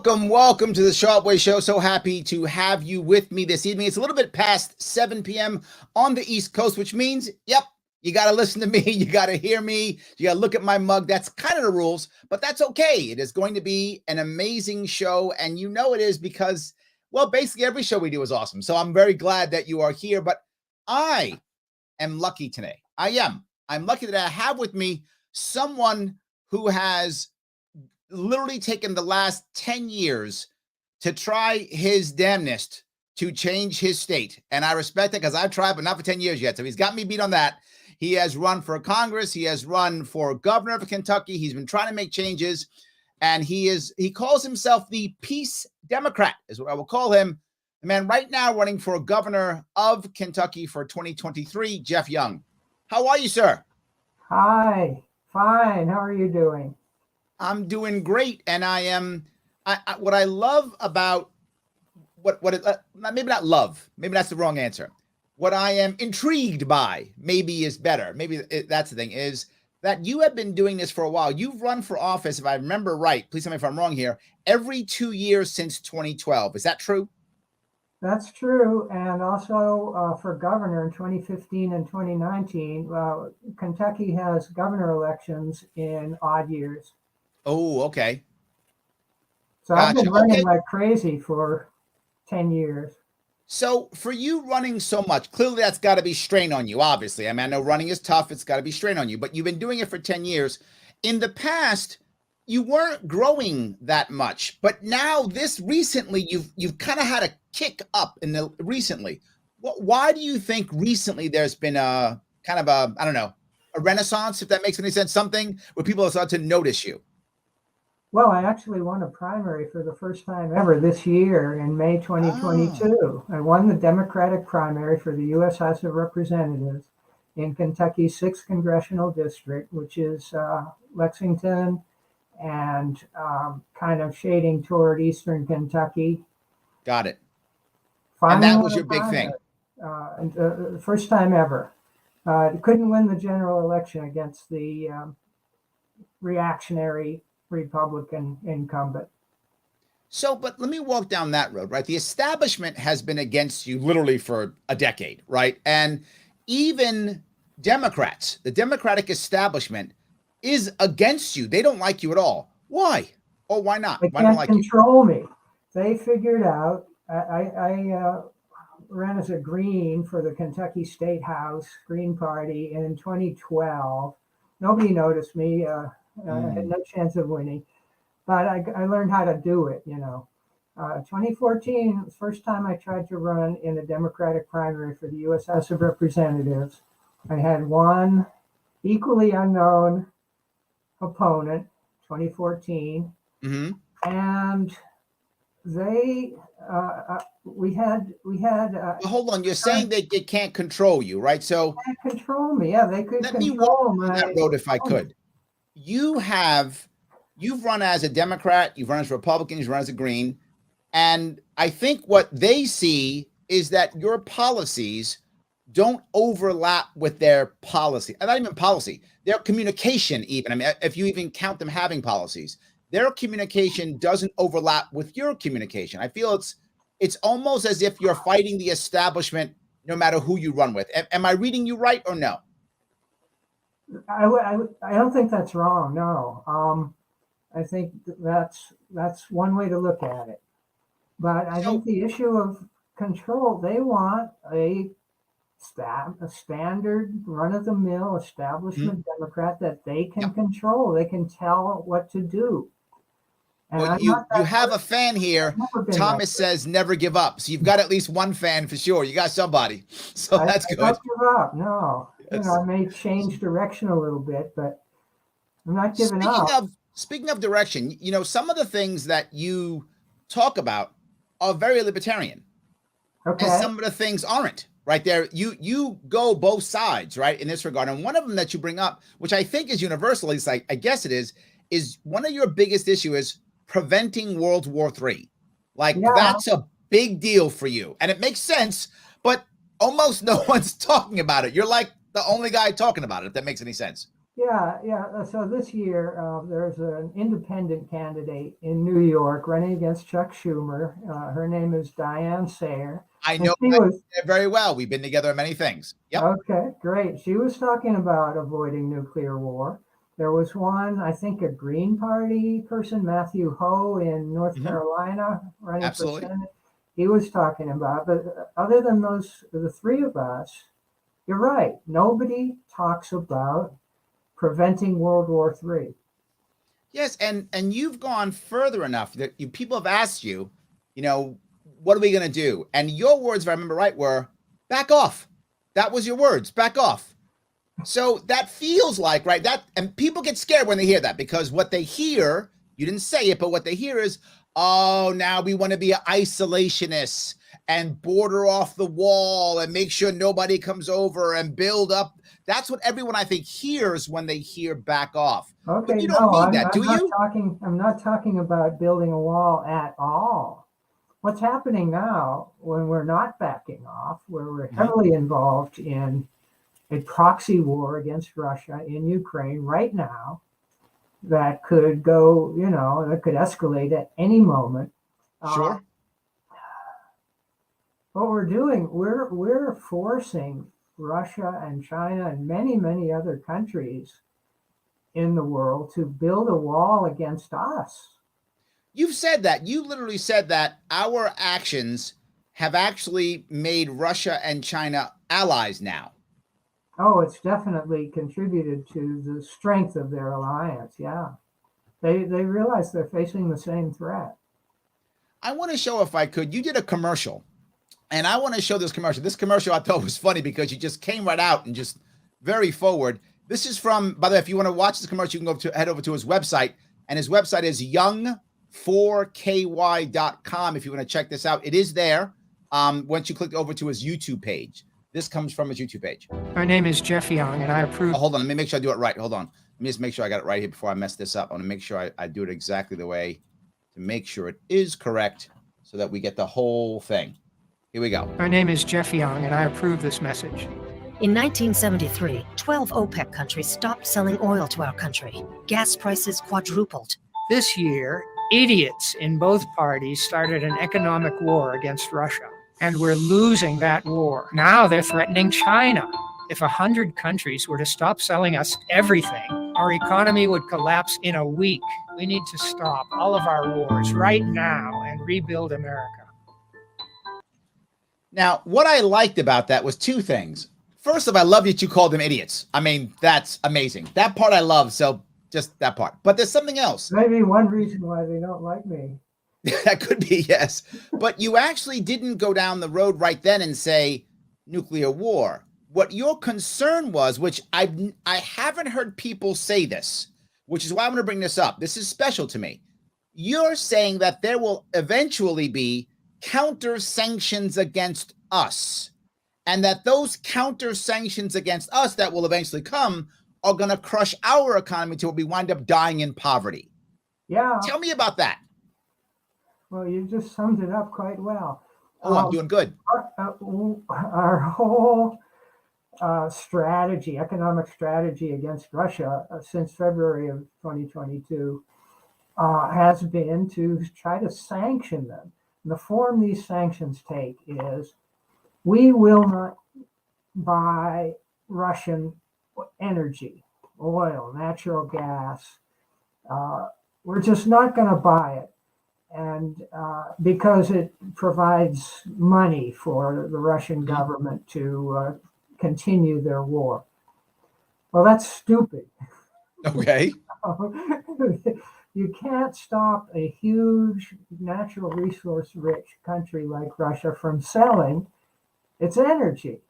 Welcome to the Sharp Way Show. So happy to have you with me this evening. It's a little bit past 7 p.m. on the East Coast, which means, yep, you got to listen to me. You got to hear me. You got to look at my mug. That's kind of the rules, but that's okay. It is going to be an amazing show, and you know it is because, well, basically every show we do is awesome. So I'm very glad that you are here, but I am lucky today. I'm lucky that I have with me someone who has literally taken the last 10 years to try his damnedest to change his state. And I respect it because I've tried, but not for 10 years yet. So he's got me beat on that. He has run for Congress. He has run for governor of Kentucky. He's been trying to make changes. And he calls himself the Peace Democrat, is what I will call him. The man right now running for governor of Kentucky for 2023, Jeff Young. How are you, sir? Hi, fine. How are you doing? I'm doing great, and what I love about maybe not love, maybe that's the wrong answer. What I am intrigued by, maybe is better. Maybe that's the thing, is that you have been doing this for a while. You've run for office, if I remember right, please tell me if I'm wrong here, every 2 years since 2012. Is that true? That's true, and also for governor in 2015 and 2019. Kentucky has governor elections in odd years. Oh, okay. So gotcha. I've been running like crazy for 10 years. So for you running so much, clearly that's got to be strain on you, obviously. I mean, I know running is tough. It's got to be strain on you, but you've been doing it for 10 years. In the past, you weren't growing that much, but now this recently, you've kind of had a kick up recently. Why do you think recently there's been a kind of a renaissance, if that makes any sense, something where people have started to notice you? Well, I actually won a primary for the first time ever this year in May 2022. Oh. I won the Democratic primary for the U.S. House of Representatives in Kentucky's 6th Congressional District, which is Lexington and kind of shading toward eastern Kentucky. Got it. Finally, and that was your big thing. The first time ever. Couldn't win the general election against the reactionary Republican incumbent. So, but let me walk down that road, right? The establishment has been against you literally for a decade, right? And even Democrats, the Democratic establishment is against you. They don't like you at all. Why? Or why not? They can't control me. They figured out, I ran as a Green for the Kentucky State House Green Party in 2012. Nobody noticed me. I had no chance of winning, but I learned how to do it, 2014, the first time I tried to run in the Democratic primary for the U.S. House of Representatives. I had one equally unknown opponent, 2014, and they, we had. Hold on, you're saying that they can't control you, right? So they can't control me. Yeah, they could. Let me walk on that road if I could. You've run as a Democrat, you've run as a Republican, you've run as a Green. And I think what they see is that your policies don't overlap with their policy. Not even policy, their communication even. I mean, if you even count them having policies, their communication doesn't overlap with your communication. I feel it's almost as if you're fighting the establishment no matter who you run with. Am I reading you right or no? I don't think that's wrong. No, I think that's one way to look at it. But I think the issue of control, they want a standard run-of-the-mill establishment Democrat that they can control. They can tell what to do. And well, you have a fan here. Thomas says never give up. So you've got at least one fan for sure. You got somebody. So that's good. I don't give up. No. I may change direction a little bit, but I'm not giving up. Speaking of direction, some of the things that you talk about are very libertarian. Okay. And some of the things aren't, right there. You go both sides, right, in this regard. And one of them that you bring up, which I think is universal, is I guess it is one of your biggest issue is preventing World War III. That's a big deal for you. And it makes sense, but almost no one's talking about it. You're like the only guy talking about it, if that makes any sense. Yeah. So this year, there's an independent candidate in New York running against Chuck Schumer. Her name is Diane Sayer. I And know she was very well. We've been together on many things. Yep. okay, great. She was talking about avoiding nuclear war. There was one, I think, a Green Party person, Matthew Ho in North Carolina, running for Absolutely. Senate. He was talking about, but other than those, the three of us, you're right. Nobody talks about preventing World War III. Yes, and you've gone further enough that people have asked you, what are we going to do? And your words, if I remember right, were back off. That was your words, back off. So that feels like, right, and people get scared when they hear that, because what they hear, you didn't say it, but what they hear is, oh, now we want to be isolationists and border off the wall and make sure nobody comes over and build up. That's what everyone, I think, hears when they hear back off. Okay, but you don't no, mean that, do you? I'm not talking about building a wall at all. What's happening now, when we're not backing off, where we're heavily involved in a proxy war against Russia in Ukraine right now, that could go, that could escalate at any moment. Sure. What we're doing, we're forcing Russia and China and many other countries in the world to build a wall against us. You've said that. You literally said that our actions have actually made Russia and China allies now. Oh, it's definitely contributed to the strength of their alliance. Yeah. They realize they're facing the same threat. I want to show, if I could, you did a commercial, and I want to show this commercial. This commercial I thought was funny because you just came right out and just very forward. This is from, by the way, if you want to watch this commercial, you can head over to his website, and his website is young4ky.com. If you want to check this out, it is there. Once you click over to his YouTube page. This comes from his YouTube page. My name is Jeff Young, and I approve. Oh, hold on. Let me make sure I do it right. Hold on. Let me just make sure I got it right here before I mess this up. I want to make sure I do it exactly the way to make sure it is correct so that we get the whole thing. Here we go. My name is Jeff Young, and I approve this message. In 1973, 12 OPEC countries stopped selling oil to our country. Gas prices quadrupled. This year, idiots in both parties started an economic war against Russia, and we're losing that war. Now they're threatening China. If 100 countries were to stop selling us everything, our economy would collapse in a week. We need to stop all of our wars right now and rebuild America. Now, what I liked about that was two things. First of all, I love that you called them idiots. I mean, that's amazing. That part I love, so just that part. But there's something else. Maybe one reason why they don't like me. That could be, yes. But you actually didn't go down the road right then and say nuclear war. What your concern was, which I haven't heard people say this, which is why I'm going to bring this up. This is special to me. You're saying that there will eventually be counter sanctions against us, and that those counter sanctions against us that will eventually come are going to crush our economy till we wind up dying in poverty. Yeah. Tell me about that. Well, you just summed it up quite well. Oh, I'm doing good. Our whole economic strategy against Russia since February of 2022 has been to try to sanction them. And the form these sanctions take is we will not buy Russian energy, oil, natural gas. We're just not going to buy it. And because it provides money for the Russian government to continue their war. Well, that's stupid. Okay. You can't stop a huge natural resource rich country like Russia from selling its energy.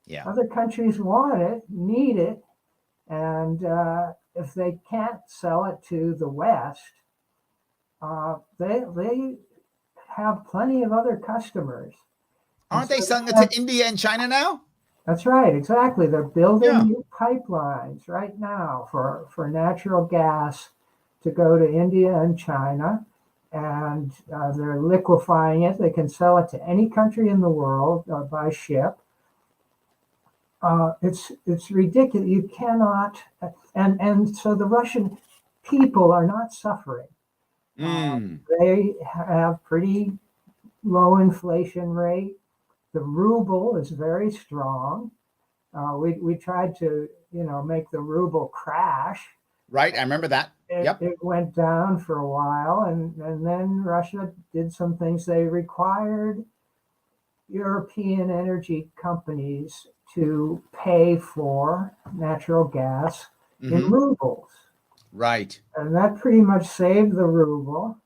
Yeah. Other countries want it, need it, and if they can't sell it to the West, they have plenty of other customers. Aren't they selling it to India and China now? That's right, exactly. They're building new pipelines right now for natural gas to go to India and China, and they're liquefying it. They can sell it to any country in the world by ship. It's ridiculous. You cannot, and so the Russian people are not suffering. They have pretty low inflation rate. The ruble is very strong. We tried to, make the ruble crash. Right, I remember that. It went down for a while, and then Russia did some things. They required European energy companies to pay for natural gas in rubles. Right. And that pretty much saved the ruble.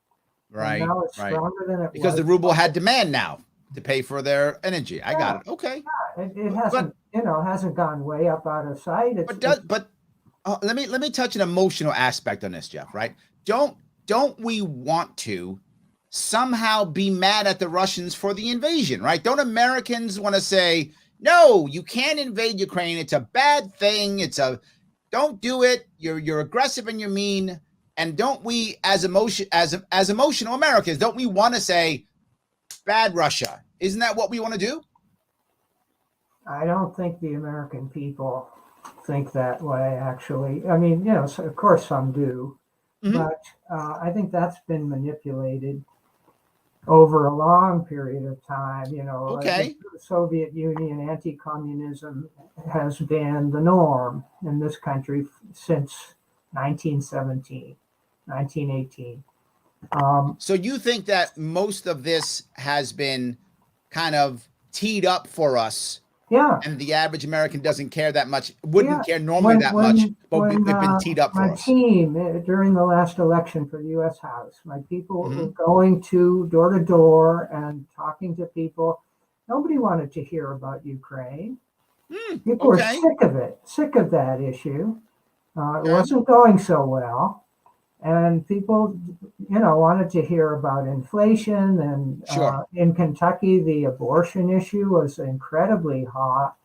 Right. And now it's stronger than it was. Because the ruble had demand now to pay for their energy. I got it. Okay. Yeah, it hasn't, hasn't gone way up out of sight. Let me touch an emotional aspect on this, Jeff, right? Don't we want to somehow be mad at the Russians for the invasion, right? Don't Americans want to say, no, you can't invade Ukraine. It's a bad thing. Don't do it. You're aggressive and you're mean. And don't we, as emotional Americans, don't we want to say, bad Russia? Isn't that what we want to do? I don't think the American people think that way, actually. I mean, of course some do, but I think that's been manipulated over a long period of time. Okay. The Soviet Union, anti-communism has been the norm in this country since 1917, 1918. So you think that most of this has been kind of teed up for us? Yeah. And the average American doesn't care that much, wouldn't care normally much, but we've been teed up for us. My team, during the last election for the U.S. House, my people were going door to door and talking to people. Nobody wanted to hear about Ukraine. People were sick of that issue. It wasn't going so well. And people, wanted to hear about inflation. And in Kentucky, the abortion issue was incredibly hot.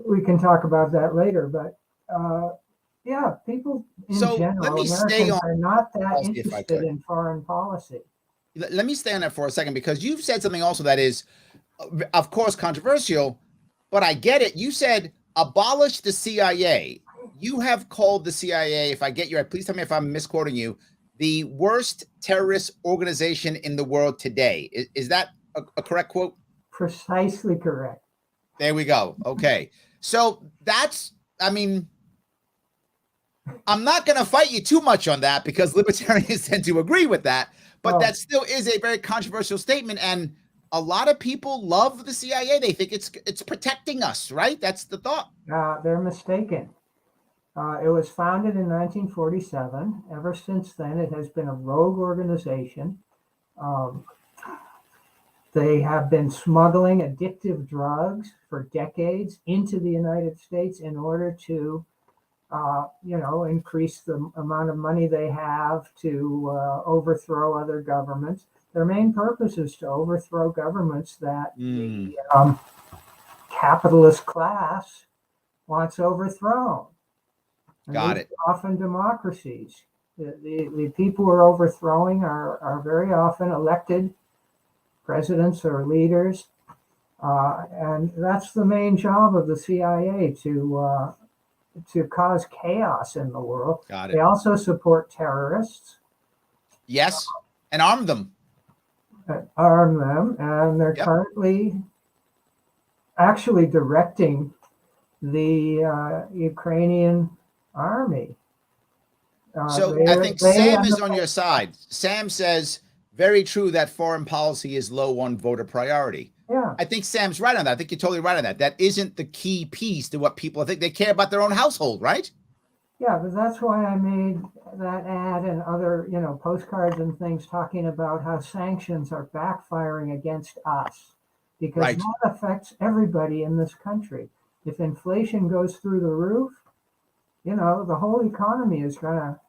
We can talk about that later. But people in general, Americans are not that interested in foreign policy. Let me stay on that for a second, because you've said something also that is, of course, controversial, but I get it. You said abolish the CIA. You have called the CIA, if I get you right, please tell me if I'm misquoting you, the worst terrorist organization in the world today. Is that a correct quote? Precisely correct. There we go. Okay. So I'm not going to fight you too much on that, because libertarians tend to agree with that, but that still is a very controversial statement. And a lot of people love the CIA. They think it's protecting us, right? That's the thought. They're mistaken. It was founded in 1947. Ever since then, it has been a rogue organization. They have been smuggling addictive drugs for decades into the United States in order to, increase the amount of money they have to overthrow other governments. Their main purpose is to overthrow governments that the capitalist class wants overthrown. And Got it. Often democracies. The people who are overthrowing are very often elected presidents or leaders. And that's the main job of the CIA, to cause chaos in the world. Got it. They also support terrorists. Yes, and arm them. And they're currently actually directing the Ukrainian army. So I think Sam is on your side. Sam says, very true that foreign policy is low on voter priority. Yeah. I think Sam's right on that. I think you're totally right on that. That isn't the key piece to what people think. They care about their own household, right? Yeah, but that's why I made that ad and other, postcards and things talking about how sanctions are backfiring against us, because that affects everybody in this country. If inflation goes through the roof, the whole economy is going to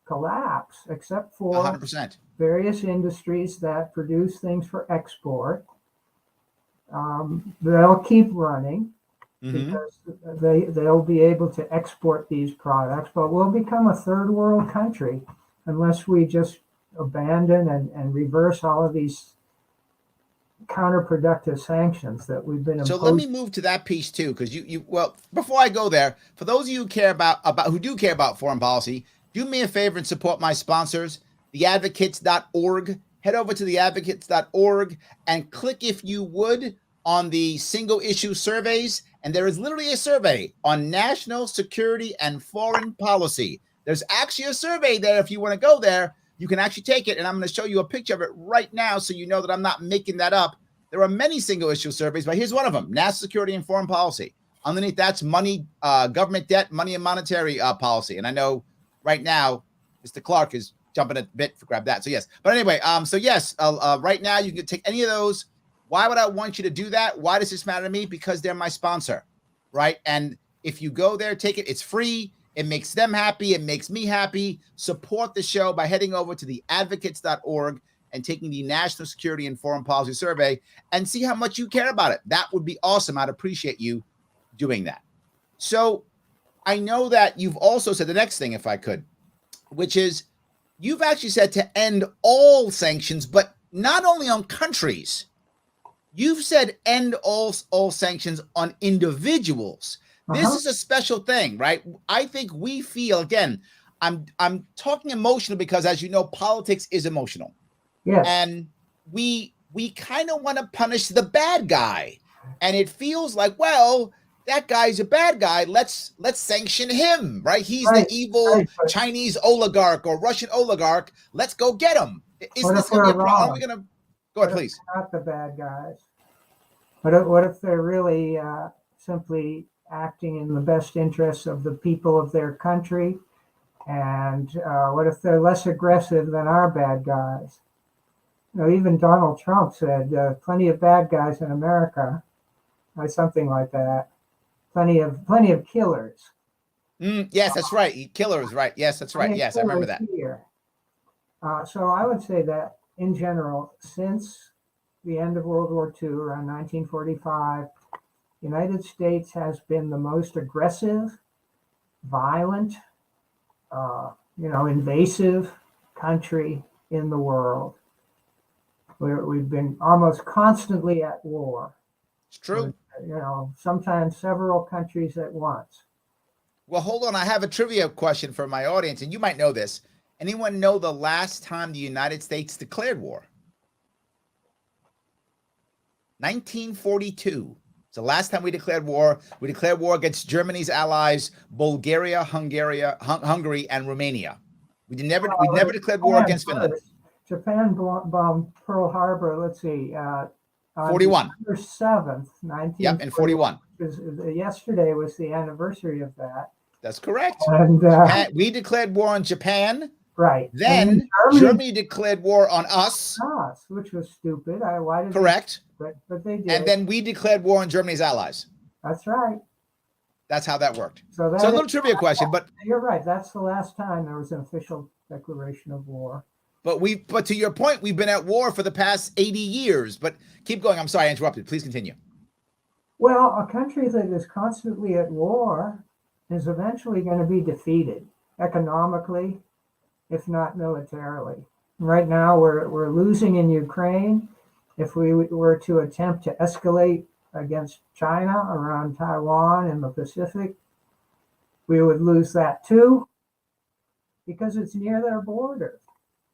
collapse, except for 100%. Various industries that produce things for export. They'll keep running because they'll be able to export these products, but we'll become a third world country unless we just abandon and reverse all of these counterproductive sanctions that we've been So imposing. let me move to that piece too, because well, before I go there, for those of you who care about who do care about foreign policy, do me a favor and support my sponsors, theadvocates.org. Head over to theadvocates.org and click, if you would, on the single issue surveys. And there is literally a survey on national security and foreign policy. There's actually a survey there. If you want to go there, you can actually take it. And I'm going to show you a picture of it right now so you know that I'm not making that up. There are many single issue surveys, but here's one of them: national security and foreign policy. Underneath that's money, government debt, money and monetary policy. And I know right now, Mr. Clark is jumping a bit for grab that. So yes, but anyway, so yes, right now you can take any of those. Why would I want you to do that? Why does this matter to me? Because they're my sponsor, right? And if you go there, take it. It's free. It makes them happy. It makes me happy. Support the show by heading over to theadvocates.org and taking the National Security and Foreign Policy Survey and see how much you care about it. That would be awesome. I'd appreciate you doing that. So I know that you've also said the next thing, if I could, which is you've actually said to end all sanctions, but not only on countries. You've said end all sanctions on individuals. This is a special thing, right? I think we feel, again, I'm talking emotional because, as you know, politics is emotional. Yes. And we kind of want to punish the bad guy. And it feels like, well, that guy's a bad guy. Let's sanction him, right? He's the evil Chinese oligarch or Russian oligarch. Let's go get him. Is this going to be a problem? Are we going to go ahead, please? Not the bad guys. What if they're really simply acting in the best interests of the people of their country? And what if they're less aggressive than our bad guys? You know, even Donald Trump said plenty of bad guys in America, or something like that. Plenty of killers. Yes, that's right. Killers, right? Yes, that's right. Yes, I remember that. Here. So I would say that in general, since the end of World War II, around 1945, the United States has been the most aggressive, violent, invasive country in the world. We've been almost constantly at war. It's true. Sometimes several countries at once. Well, hold on. I have a trivia question for my audience, and you might know this. Anyone know the last time the United States declared war? 1942. It's the last time we declared war. We declared war against Germany's allies, Bulgaria, Hungary, and Romania. We never declared war against Finland. Japan bombed Pearl Harbor. Let's see. 41. December 7th, 1941. Yep, in 41. Yesterday was the anniversary of that. That's correct. And we declared war on Japan. Right. Then Germany declared war on us. Which was stupid. Why did correct. But they did. And then we declared war on Germany's allies. That's right. That's how that worked. So a little trivia question, but you're right. That's the last time there was an official declaration of war. But to your point, we've been at war for the past 80 years. But keep going. I'm sorry, I interrupted. Please continue. Well, a country that is constantly at war is eventually going to be defeated economically, if not militarily. Right now, we're losing in Ukraine. If we were to attempt to escalate against China around Taiwan in the Pacific, we would lose that too, because it's near their border.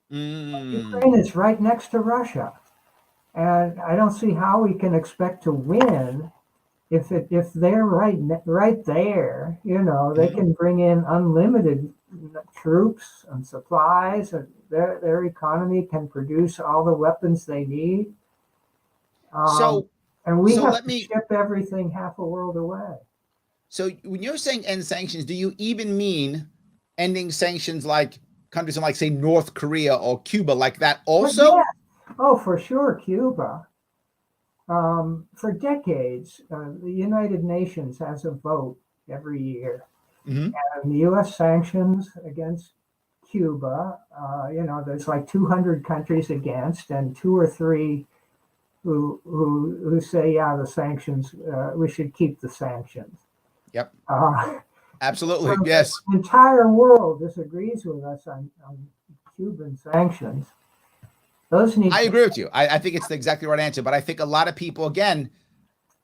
Ukraine is right next to Russia, and I don't see how we can expect to win if they're right there. They can bring in unlimited troops and supplies, and their economy can produce all the weapons they need. And we have to ship everything half a world away. So when you're saying end sanctions, do you even mean ending sanctions like countries like, say, North Korea or Cuba, like that also? Yeah. Oh, for sure, Cuba. For decades, the United Nations has a vote every year. And the U.S. sanctions against Cuba, there's like 200 countries against, and 2 or 3 who say, yeah, the sanctions, we should keep the sanctions. Yep. Absolutely. So yes. The entire world disagrees with us on Cuban sanctions. Those need I to, agree with you. I think it's the exactly right answer, but I think a lot of people, again,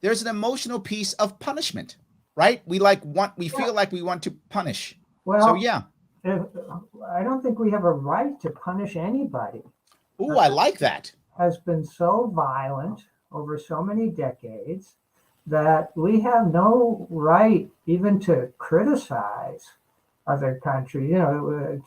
there's an emotional piece of punishment, right? We feel like we want to punish. So well, yeah. I don't think we have a right to punish anybody. Ooh, I like that. Has been so violent over so many decades that we have no right even to criticize other countries,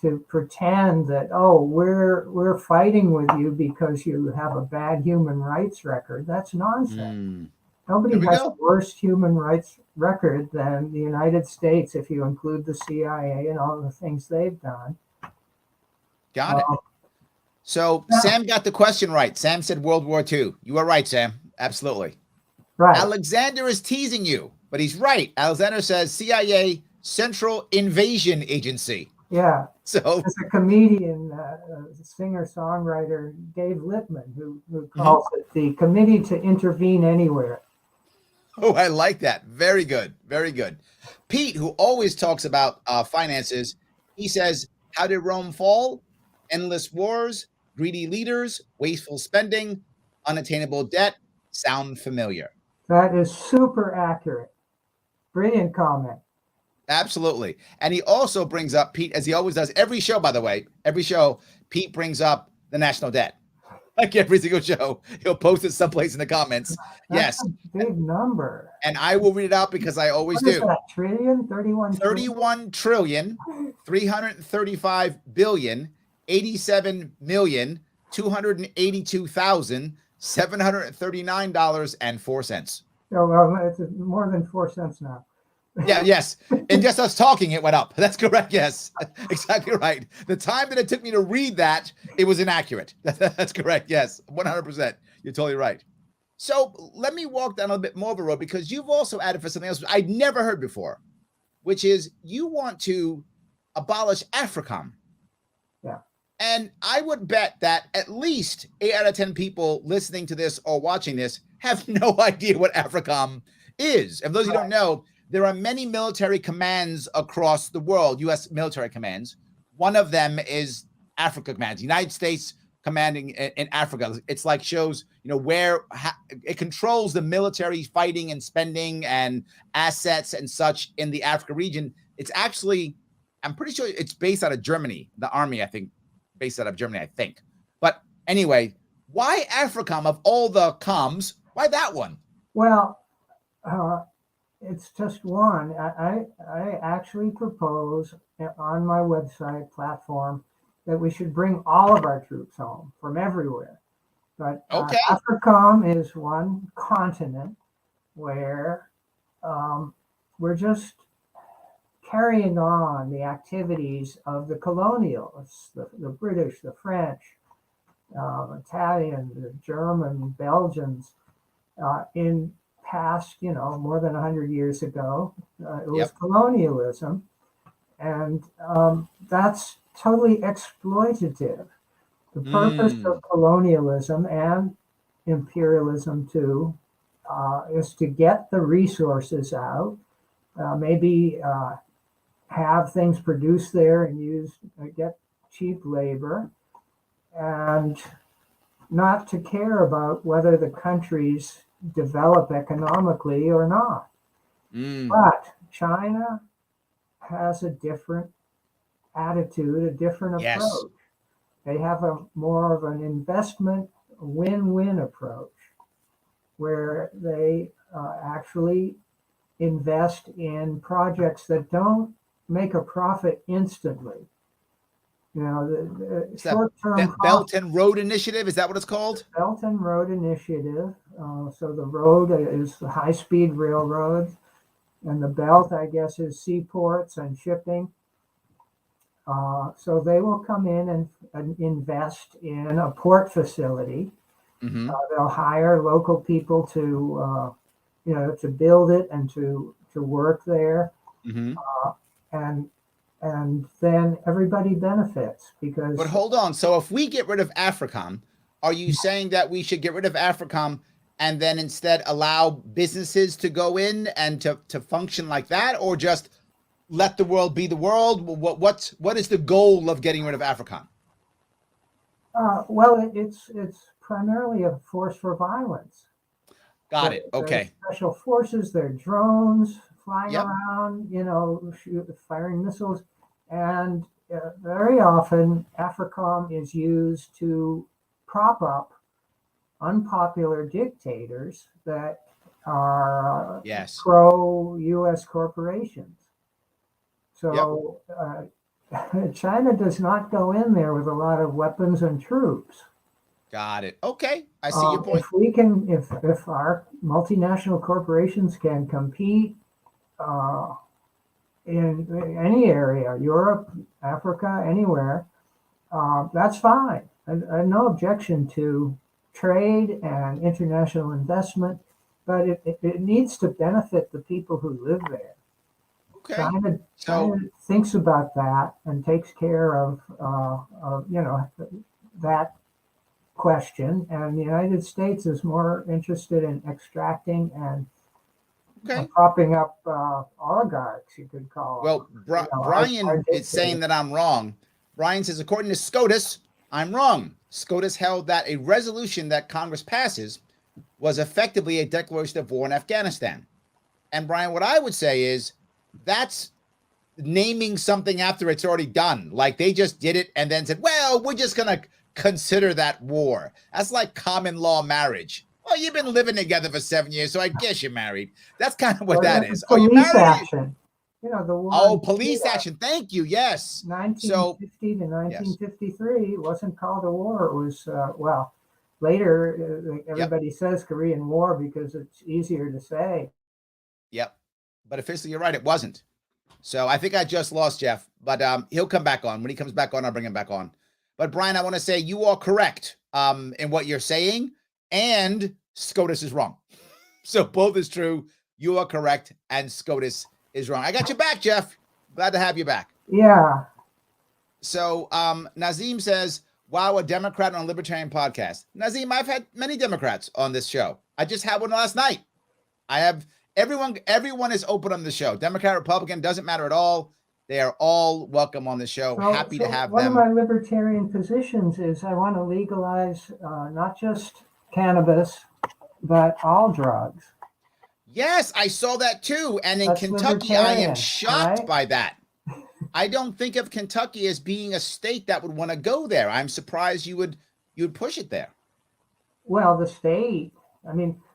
to pretend that, oh, we're fighting with you because you have a bad human rights record. That's nonsense. Nobody There we has go. a worse human rights record than the United States if you include the CIA and all the things they've done. Got it. So Yeah. Sam got the question right. Sam said World War II. You are right, Sam. Absolutely. Right. Alexander is teasing you, but he's right. Alexander says CIA, Central Invasion Agency. Yeah. So there's a comedian, singer-songwriter, Dave Lippman, who calls it the Committee to Intervene Anywhere. Oh, I like that. Very good. Very good. Pete, who always talks about finances, he says, how did Rome fall? Endless wars, greedy leaders, wasteful spending, unattainable debt. Sound familiar? That is super accurate. Brilliant comment. Absolutely. And he also brings up, Pete, as he always does, every show, by the way, every show, Pete brings up the national debt. Like every single show, he'll post it someplace in the comments. That's Yes. a big number. And I will read it out because I always What is do. that, trillion? 31 trillion, 335 billion, 87,282,739.04. Oh, well, it's more than 4 cents now. Yeah, yes. And just us talking, it went up. That's correct. Yes, exactly right. The time that it took me to read that, it was inaccurate. That's correct. Yes, 100%. You're totally right. So let me walk down a bit more of a road because you've also added for something else I'd never heard before, which is you want to abolish AFRICOM. Yeah. And I would bet that at least 8 out of 10 people listening to this or watching this have no idea what AFRICOM is. And for those who don't know, there are many military commands across the world, U.S. military commands. One of them is Africa Command, United States commanding in Africa. It's like shows, where it controls the military fighting and spending and assets and such in the Africa region. It's actually, I'm pretty sure it's based out of Germany, the army, I think, based out of Germany, I think. But anyway, why AFRICOM of all the comms? Why that one? Well, it's just one. I actually propose on my website platform that we should bring all of our troops home from everywhere. But Okay. AFRICOM is one continent where we're just carrying on the activities of the colonialists, the British, the French, Italian, the German, Belgians, in past, more than 100 years ago. It was colonialism, and that's totally exploitative. The purpose of colonialism and imperialism too is to get the resources out, maybe have things produced there and get cheap labor, and not to care about whether the countries develop economically or not. But China has a different attitude, a different approach. They have more of an investment win-win approach where they actually invest in projects that don't make a profit instantly. The short-term Belt and Road Initiative, is that what it's called? Belt and Road Initiative. So the road is the high-speed railroad, and the belt, I guess, is seaports and shipping. So they will come in and invest in a port facility. They'll hire local people to build it and to work there. And then everybody benefits because. But hold on. So if we get rid of AFRICOM, are you saying that we should get rid of AFRICOM and then instead allow businesses to go in and to function like that, or just let the world be the world? What is the goal of getting rid of AFRICOM? Well, it's primarily a force for violence. Got it. Okay. Special forces, they're drones flying Yep. around, firing missiles. And very often, AFRICOM is used to prop up unpopular dictators that are Yes. pro-U.S. corporations. So China does not go in there with a lot of weapons and troops. Got it. Okay. I see your point. If our multinational corporations can compete in any area, Europe, Africa, anywhere, that's fine. I have no objection to trade and international investment, but it needs to benefit the people who live there. Okay. China thinks about that and takes care of that question, and the United States is more interested in extracting and propping up oligarchs, you could call well, them. Brian is saying that I'm wrong. Brian says, according to SCOTUS, I'm wrong. SCOTUS held that a resolution that Congress passes was effectively a declaration of war in Afghanistan. And Brian, what I would say is that's naming something after it's already done. Like they just did it and then said, well, we're just going to consider that war. That's like common law marriage. Well, you've been living together for 7 years, so I guess you're married. That's kind of what that is. Oh, you married? Action. The war. Oh, police action. Thank you. Yes. 1950 to 1953 it wasn't called a war. It was, later everybody says Korean War because it's easier to say. Yep. But officially, you're right. It wasn't. So I think I just lost Jeff, but he'll come back on. When he comes back on, I'll bring him back on. But Brian, I want to say you are correct in what you're saying, and SCOTUS is wrong. So both is true. You are correct, and SCOTUS is wrong. I got you back, Jeff. Glad to have you back. Yeah. So Nazim says, wow, a Democrat on a libertarian podcast. Nazim, I've had many Democrats on this show. I just had one last night. I have everyone is open on the show. Democrat, Republican, doesn't matter at all. They are all welcome on the show. Happy to have them. One of my libertarian positions is I want to legalize not just cannabis, but all drugs. Yes, I saw that too. And in Kentucky, I am shocked by that. I don't think of Kentucky as being a state that would want to go there. I'm surprised you would push it there. Well, the state,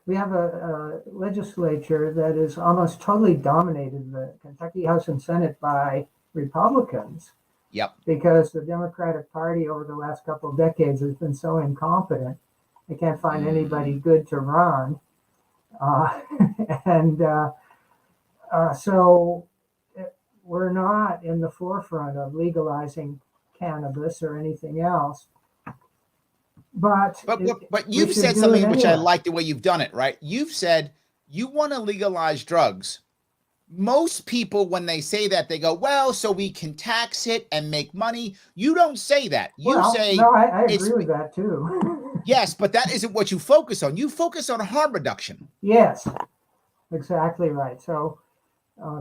we have a legislature that is almost totally dominated, the Kentucky House and Senate, by Republicans. Yep. Because the Democratic Party over the last couple of decades has been so incompetent. They can't find anybody good to run. So we're not in the forefront of legalizing cannabis or anything else. But you've said something which I like the way you've done it, right? You've said you want to legalize drugs. Most people, when they say that, they go, well, so we can tax it and make money. You don't say that. You say... No, I agree with that too. Yes, but that isn't what you focus on. You focus on harm reduction. Yes, exactly right. So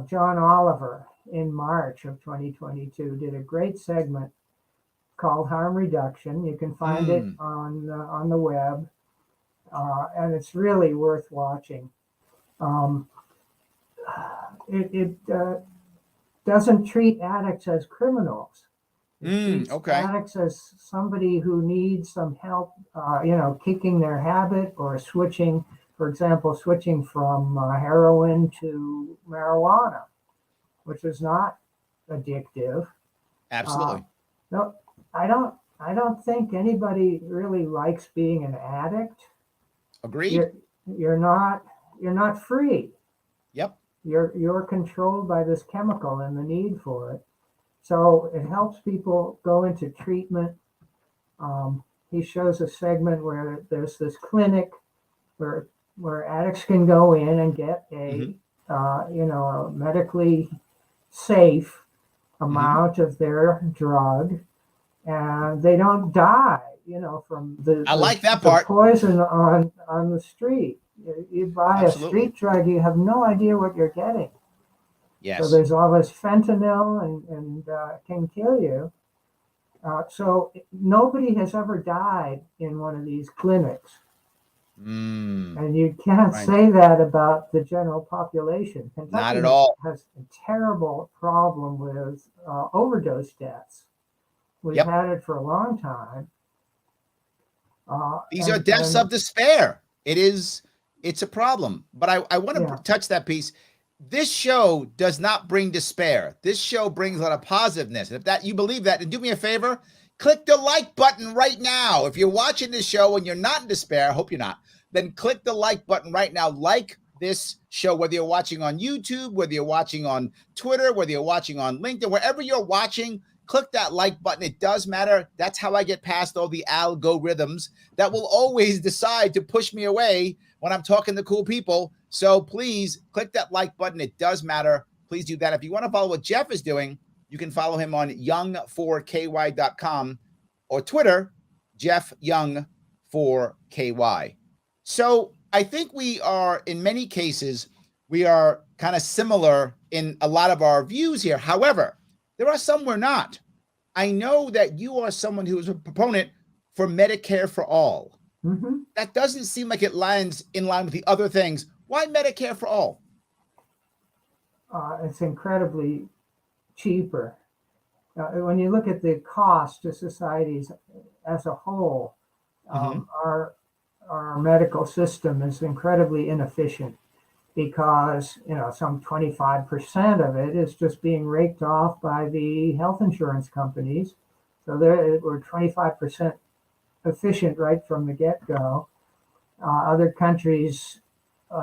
John Oliver in March of 2022 did a great segment called Harm Reduction. You can find it on the web, and it's really worth watching. It doesn't treat addicts as criminals. It treats addicts as somebody who needs some help, kicking their habit or switching, for example, switching from heroin to marijuana, which is not addictive. Absolutely. No, I don't think anybody really likes being an addict. Agreed. You're not free. Yep. You're controlled by this chemical and the need for it. So it helps people go into treatment. He shows a segment where there's this clinic where addicts can go in and get a medically safe amount of their drug, and they don't die, from the poison on the street. You buy a street drug, you have no idea what you're getting. Yes. So there's all this fentanyl and can kill you. So nobody has ever died in one of these clinics. And you can't say that about the general population. Kentucky Not at all. has a terrible problem with overdose deaths. We've had it for a long time. These are deaths of despair. It's a problem. But I want to touch that piece. This show does not bring despair. This show brings a lot of positiveness. And if that you believe that, then do me a favor, click the like button right now. If you're watching this show and you're not in despair, I hope you're not, then click the like button right now. Like this show, whether you're watching on YouTube, whether you're watching on Twitter, whether you're watching on LinkedIn, wherever you're watching, click that like button. It does matter. That's how I get past all the algorithms that will always decide to push me away when I'm talking to cool people. So please click that like button. It does matter. Please do that. If you want to follow what Jeff is doing, you can follow him on young4ky.com or Twitter, Jeff Young 4KY. So I think we are, in many cases, we are kind of similar in a lot of our views here. However, there are some we're not. I know that you are someone who is a proponent for Medicare for all. That doesn't seem like it lands in line with the other things. Why Medicare for all? It's incredibly cheaper. When you look at the cost to societies as a whole, our medical system is incredibly inefficient because, some 25% of it is just being raked off by the health insurance companies. So we're 25% efficient right from the get-go. Other countries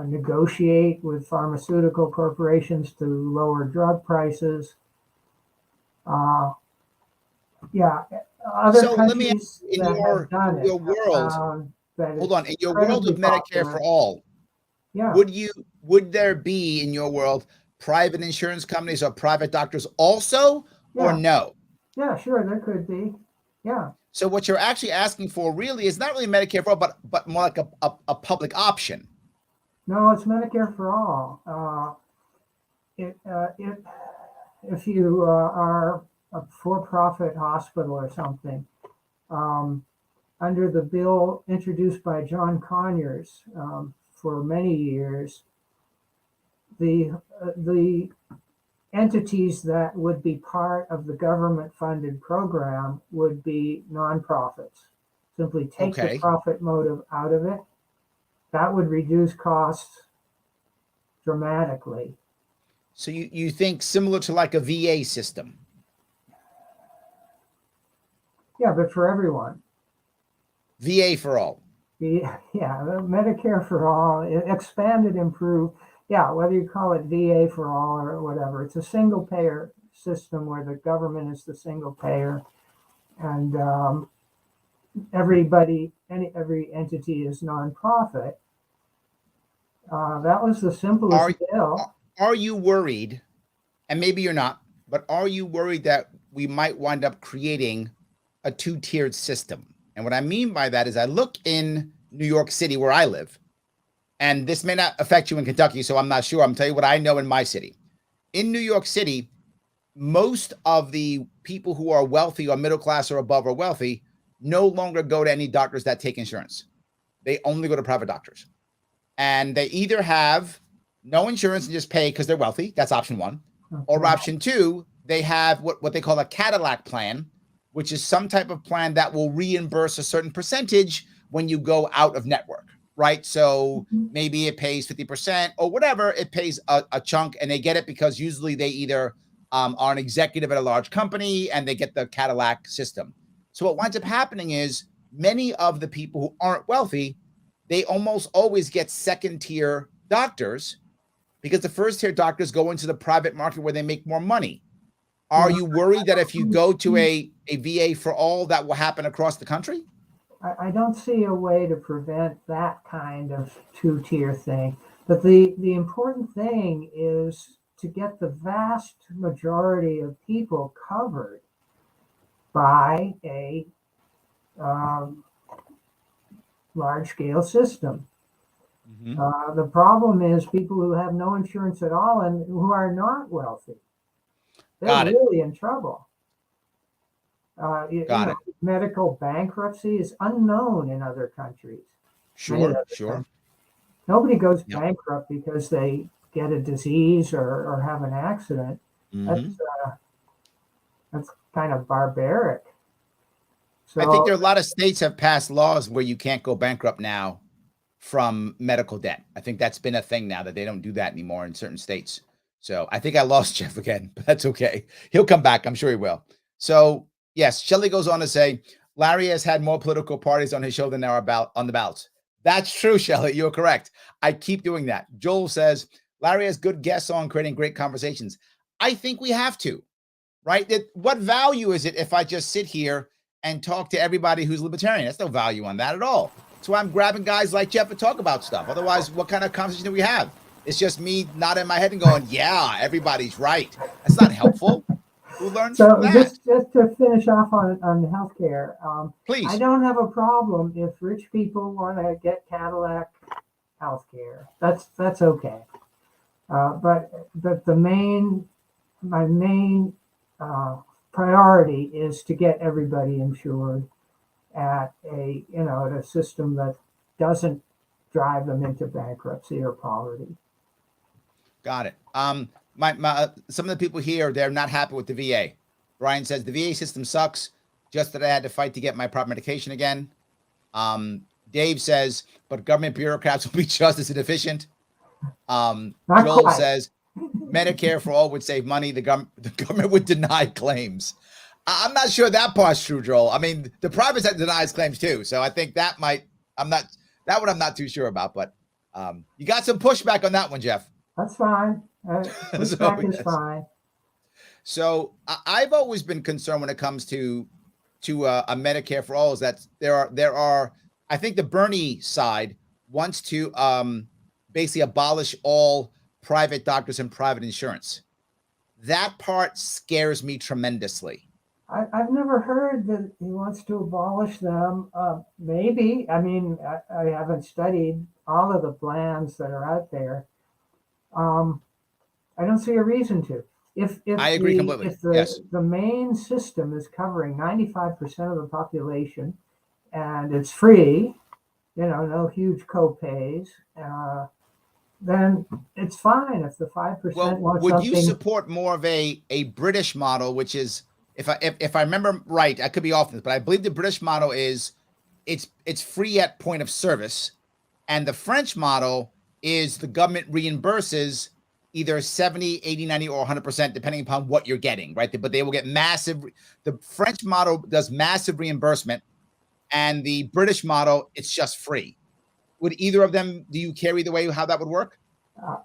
negotiate with pharmaceutical corporations to lower drug prices. Other so countries let me ask, in your world, hold on, in your world of Medicare for all, would there be in your world private insurance companies or private doctors also, or no? Yeah, sure, there could be. Yeah. So what you're actually asking for really is not really Medicare for all, but more like a public option. No, it's Medicare for all. If you are a for-profit hospital or something, under the bill introduced by John Conyers for many years, the entities that would be part of the government-funded program would be nonprofits. Simply take the profit motive out of it. That would reduce costs dramatically. So you think similar to like a VA system? Yeah, but for everyone. VA for all. Medicare for all, expanded, improved. Yeah, whether you call it VA for all or whatever, it's a single payer system where the government is the single payer, and every entity is nonprofit. That was the simplest bill. Are you worried, and maybe you're not, but are you worried that we might wind up creating a two-tiered system? And what I mean by that is I look in New York City where I live, and this may not affect you in Kentucky, so I'm not sure. I'm telling you what I know in my city. In New York City, most of the people who are wealthy or middle class or above or wealthy no longer go to any doctors that take insurance. They only go to private doctors. And they either have no insurance and just pay because they're wealthy. That's option one. Or option two, they have what they call a Cadillac plan, which is some type of plan that will reimburse a certain percentage when you go out of network, right? So maybe it pays 50% or whatever. It pays a chunk, and they get it because usually they either are an executive at a large company and they get the Cadillac system. So what winds up happening is many of the people who aren't wealthy, they almost always get second-tier doctors because the first-tier doctors go into the private market where they make more money. Are you worried that if you go to a VA for all, that will happen across the country? I don't see a way to prevent that kind of two-tier thing. But the important thing is to get the vast majority of people covered by a large-scale system. The problem is people who have no insurance at all and who are not wealthy. They're really in trouble. Got it. Medical bankruptcy is unknown in other countries. Sure, sure. Nobody goes Yep. bankrupt because they get a disease or have an accident. Mhm. That's kind of barbaric. I think So there are a lot of states have passed laws where you can't go bankrupt now from medical debt. I think that's been a thing now that they don't do that anymore in certain states. So I think I lost Jeff again, but that's okay. He'll come back. I'm sure he will. So yes, Shelley goes on to say, Larry has had more political parties on his show than there are about on the ballots. That's true, Shelley. You're correct. I keep doing that. Joel says, Larry has good guests on creating great conversations. I think we have to, right? What value is it if I just sit here and talk to everybody who's libertarian? That's no value on that at all. That's why I'm grabbing guys like Jeff to talk about stuff. Otherwise, what kind of conversation do we have? It's just me nodding my head and going, yeah, everybody's right. That's not helpful. Who learns from that? just to finish off on the healthcare, Please. I don't have a problem if rich people want to get Cadillac healthcare. That's okay. But my main priority is to get everybody insured at a system that doesn't drive them into bankruptcy or poverty. Got it. Some of the people here, they're not happy with the VA. Brian says the VA system sucks. Just that I had to fight to get my proper medication again. Dave says, but government bureaucrats will be just as inefficient. Joel says, Medicare for all would save money. The government would deny claims. I'm not sure that part's true, Joel. I mean, the private sector denies claims too. So I think that I'm not too sure about, but you got some pushback on that one, Jeff. That's fine. Pushback is fine. So I've always been concerned when it comes to a Medicare for all is that there are, I think the Bernie side wants to basically abolish all private doctors and private insurance. That part scares me tremendously. I've never heard that he wants to abolish them. Maybe. I mean, I haven't studied all of the plans that are out there. I don't see a reason to. If I agree completely. If Yes. the main system is covering 95% of the population and it's free, no huge co-pays, then it's fine if the 5% wants would something. you support more of a British model, which is, if I remember right, I could be off this, but I believe the British model is it's free at point of service, and the French model is the government reimburses either 70, 80, 90, or 100%, depending upon what you're getting, right? But they will get massive. The French model does massive reimbursement, and the British model, it's just free. Would either of them, do you care either way how that would work?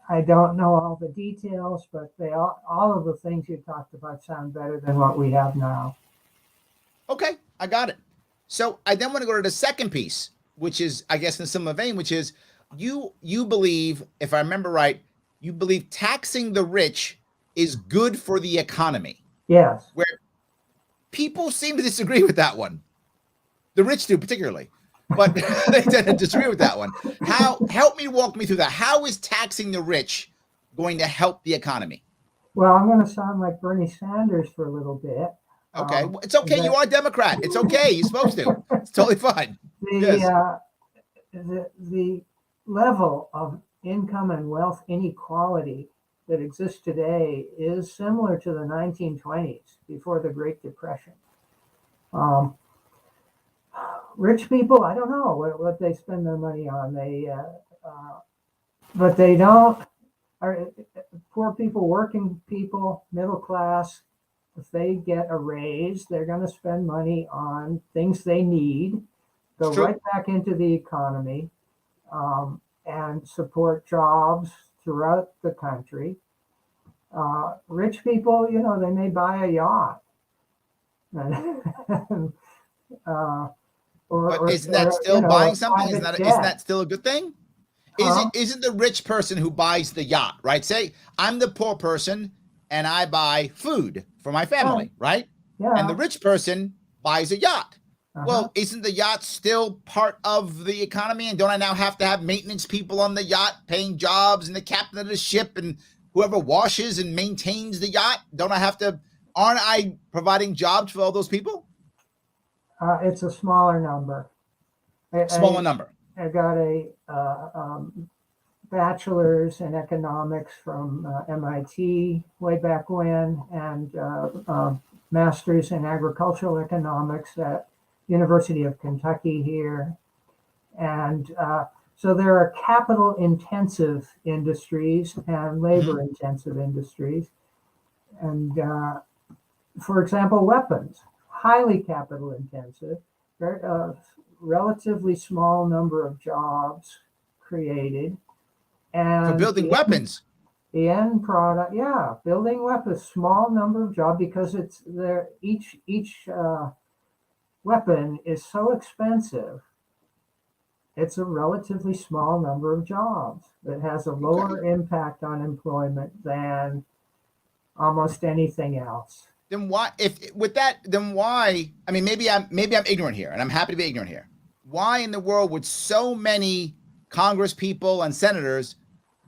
I don't know all the details, but all of the things you talked about sound better than what we have now. Okay, I got it. So I then want to go to the second piece, which is, I guess, in a similar vein, which is you believe, if I remember right, you believe taxing the rich is good for the economy. Yes. Where people seem to disagree with that one. The rich do particularly, but they tend to disagree with that one. Walk me through that. How is taxing the rich going to help the economy? Well, I'm going to sound like Bernie Sanders for a little bit. Okay. It's okay. You are a Democrat. It's okay. You're supposed to. It's totally fine. The level of income and wealth inequality that exists today is similar to the 1920s, before the Great Depression. Rich people, I don't know what they spend their money on. But they don't. Poor people, working people, middle class, if they get a raise, they're going to spend money on things they need, go right back into the economy, and support jobs throughout the country. Rich people, they may buy a yacht. But isn't that still buying something? Isn't that still a good thing? Isn't the rich person who buys the yacht, right? Say I'm the poor person and I buy food for my family, right? Yeah. And the rich person buys a yacht. Well, isn't the yacht still part of the economy? And don't I now have to have maintenance people on the yacht paying jobs, and the captain of the ship and whoever washes and maintains the yacht? Aren't I providing jobs for all those people? It's a smaller number. Smaller number. I got a bachelor's in economics from MIT way back when, and master's in agricultural economics at University of Kentucky here. And so there are capital intensive industries and labor intensive industries. And for example, weapons, highly capital intensive, relatively small number of jobs created. And For building weapons. The end product, yeah, building weapons, small number of jobs, because it's there. Each weapon is so expensive. It's a relatively small number of jobs that has a lower impact on employment than almost anything else. Then why, if with that, then why? I mean, maybe I'm ignorant here, and I'm happy to be ignorant here. Why in the world would so many Congress people and senators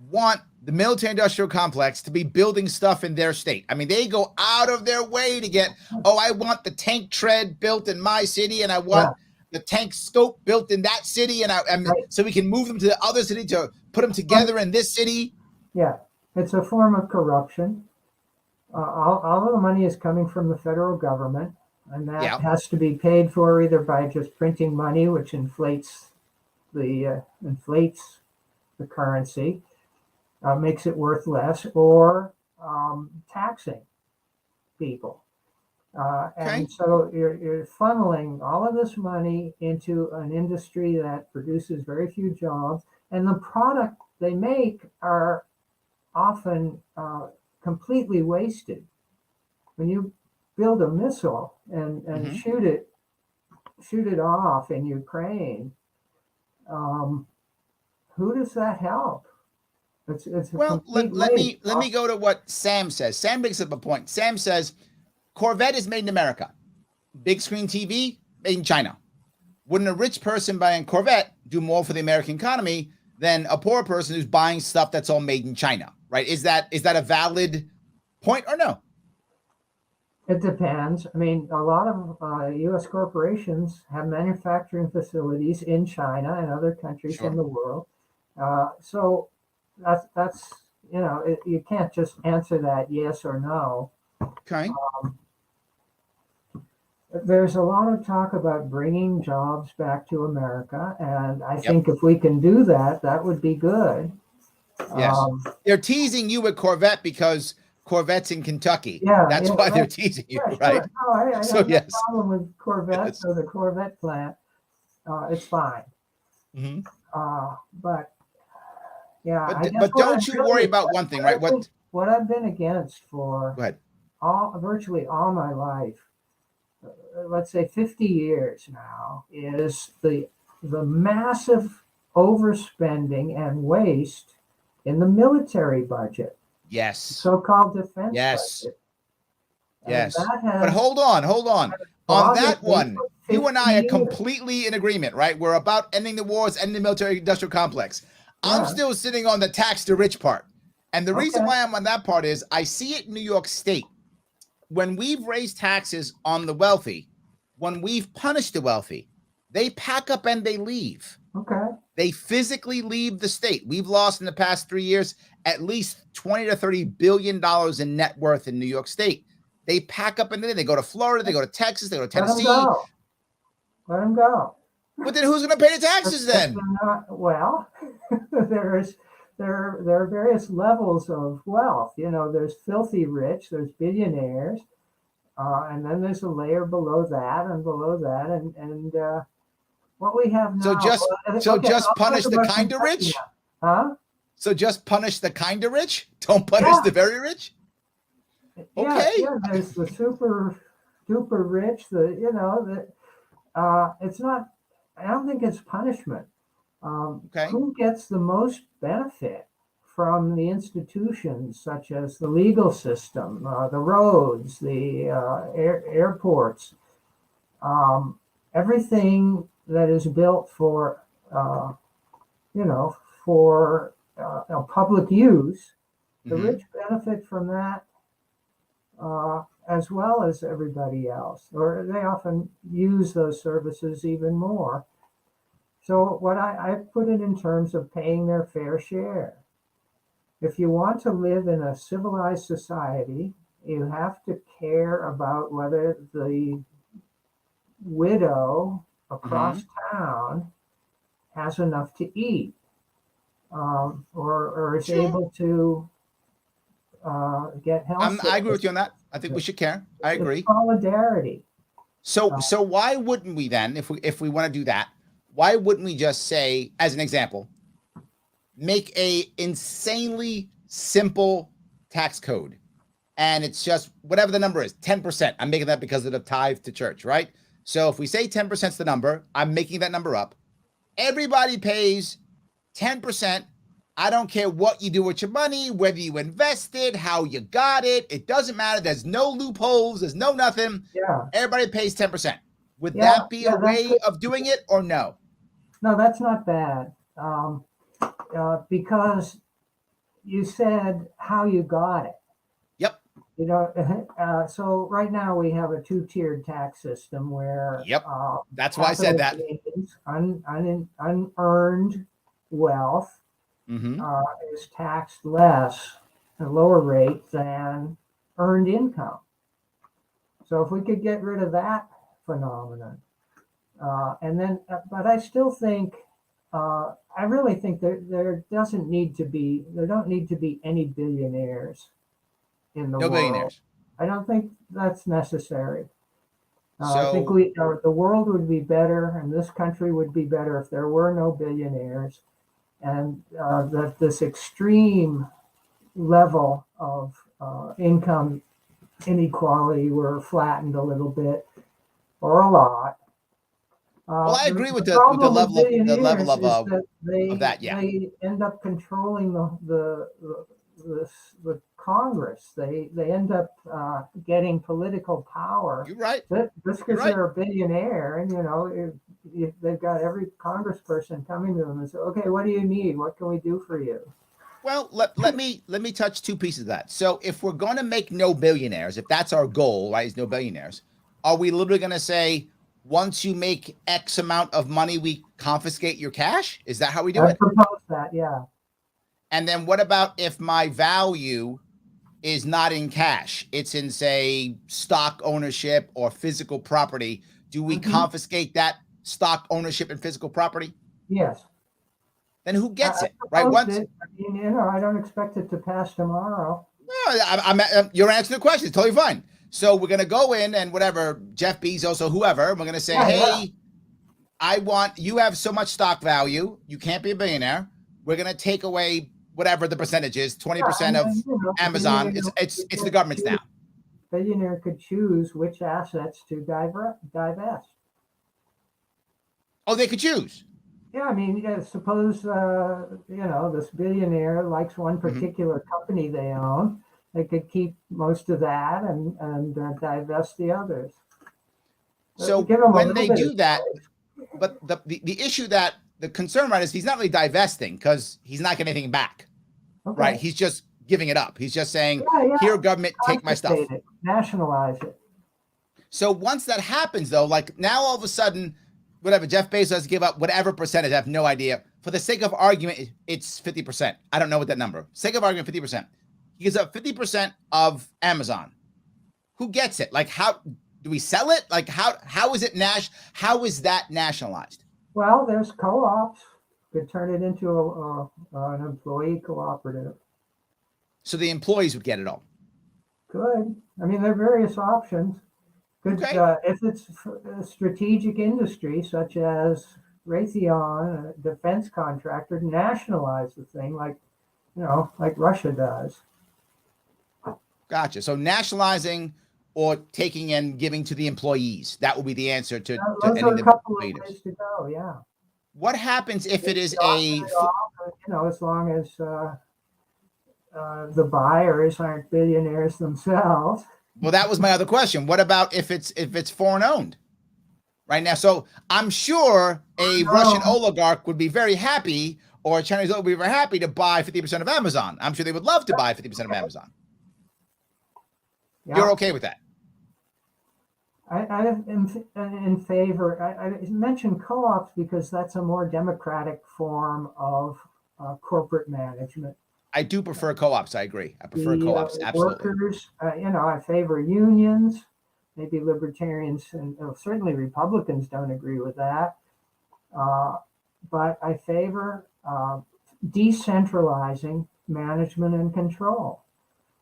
want the military-industrial complex to be building stuff in their state? I mean, they go out of their way to get, oh, I want the tank tread built in my city, and I want the tank scope built in that city, and so we can move them to the other city to put them together in this city. Yeah, it's a form of corruption. All of the money is coming from the federal government, and that has to be paid for either by just printing money, which inflates the currency, makes it worth less, or taxing people. And so you're funneling all of this money into an industry that produces very few jobs, and the product they make are often completely wasted. When you build a missile and shoot it off in Ukraine, who does that help? It's well, let me go to what Sam says. Sam brings up a point. Sam says Corvette is made in America. Big screen TV made in China. Wouldn't a rich person buying a Corvette do more for the American economy than a poor person who's buying stuff that's all made in China? Right? Is that a valid point or no? It depends. I mean, a lot of U.S. corporations have manufacturing facilities in China and other countries in the world. So that's you can't just answer that yes or no. Okay. There's a lot of talk about bringing jobs back to America, and I think if we can do that, that would be good. Yes. They're teasing you with Corvette because Corvette's in Kentucky. That's why they're teasing you, right? Sure. No, I have no problem with Corvette or the Corvette plant. It's fine. But don't you worry about one thing, right? What I've been against for virtually all my life, let's say 50 years now, is the massive overspending and waste in the military budget. Yes. So-called defense budget. Yes. But hold on. On that one, you and I are completely in agreement, right? We're about ending the wars, ending the military-industrial complex. I'm still sitting on the tax the rich part. And the reason why I'm on that part is I see it in New York State. When we've raised taxes on the wealthy, when we've punished the wealthy, they pack up and they leave. They physically leave the state. We've lost in the past 3 years at least $20 to $30 billion in net worth in New York State. They pack up and then they go to Florida, they go to Texas, they go to Tennessee. Let them go. But then who's going to pay the taxes then? There are various levels of wealth. There's filthy rich, there's billionaires, and then there's a layer below that and below that, and what we have now. So just punish the kind of rich? So just punish the kind of rich? Don't punish the very rich? There's the super duper rich. It's not. I don't think it's punishment. Who gets the most benefit from the institutions such as the legal system, the roads, the airports, everything that is built for public use? The rich benefit from that, as well as everybody else, or they often use those services even more. So what I put it in terms of paying their fair share. If you want to live in a civilized society, you have to care about whether the widow across town has enough to eat, or is able to get health. I agree with you on that. I think we should care. I agree. It's solidarity. So why wouldn't we then, if we want to do that, why wouldn't we just say, as an example, make a insanely simple tax code, and it's just whatever the number is, 10%. I'm making that because of the tithe to church, right? So if we say 10% is the number, I'm making that number up. Everybody pays 10%. I don't care what you do with your money, whether you invest it, how you got it. It doesn't matter. There's no loopholes. There's no nothing. Yeah. Everybody pays 10%. Would that be a way of doing it or no? No, that's not bad. Because you said how you got it. Yep. You know, so right now we have a two-tiered tax system where that's why I said that. Unearned wealth is taxed less, a lower rate than earned income. So if we could get rid of that phenomenon, and then, but I still think, I really think there don't need to be any billionaires in the world. No billionaires. I don't think that's necessary. I think the world would be better, and this country would be better if there were no billionaires, and that this extreme level of income inequality were flattened a little bit or a lot. Well, I agree with the level of that. Yeah, they end up controlling the Congress. They end up getting political power. You're right. Just because they're a billionaire, and you know, if they've got every congressperson coming to them and say, "Okay, what do you need? What can we do for you?" Well, let me touch two pieces of that. So if we're going to make no billionaires, if that's our goal, right, is no billionaires, are we literally going to say, once you make X amount of money, we confiscate your cash? Is that how we do it? I propose that, yeah. And then what about if my value is not in cash? It's in, say, stock ownership or physical property. Do we confiscate that stock ownership and physical property? Yes. Then who gets it, right? Once, I mean, you know, I don't expect it to pass tomorrow. Well, you're answering the question. It's totally fine. So we're going to go in and whatever, Jeff Bezos or whoever, we're going to say, hey, you have so much stock value. You can't be a billionaire. We're going to take away whatever the percentage is, 20% of Amazon. It's the government's now. Billionaire could choose which assets to divest. Oh, they could choose. Yeah, I mean, suppose, you know, this billionaire likes one particular company they own. They could keep most of that and divest the others. So when they do that, but the issue that the concern right is he's not really divesting because he's not getting anything back, right? He's just giving it up. He's just saying, here, government, take my stuff. Nationalize it. So once that happens, though, like now all of a sudden, whatever, Jeff Bezos has to give up whatever percentage, I have no idea. For the sake of argument, it's 50%. I don't know what that number. Sake of argument, 50%. He gives up 50% of Amazon. Who gets it? Like, how do we sell it? Like, how is it how is that nationalized? Well, there's co-ops. Could turn it into an employee cooperative. So the employees would get it all. Could. I mean, there are various options. Could, if it's a strategic industry such as Raytheon, a defense contractor, nationalize the thing like Russia does. Gotcha. So nationalizing or taking and giving to the employees, that will be the answer to those any are of a couple the of ways to go, yeah. What happens if it is as long as the buyers aren't billionaires themselves. Well, that was my other question. What about if it's foreign owned right now? So I'm sure a Russian oligarch would be very happy, or a Chinese oligarch would be very happy to buy 50% of Amazon. I'm sure they would love to buy 50% of Amazon. Yeah. You're okay with that? I am in favor. I mentioned co-ops because that's a more democratic form of corporate management. I do prefer co-ops. I agree. I prefer The co-ops. Absolutely. workers, I favor unions. Maybe libertarians and certainly Republicans don't agree with that. But I favor decentralizing management and control.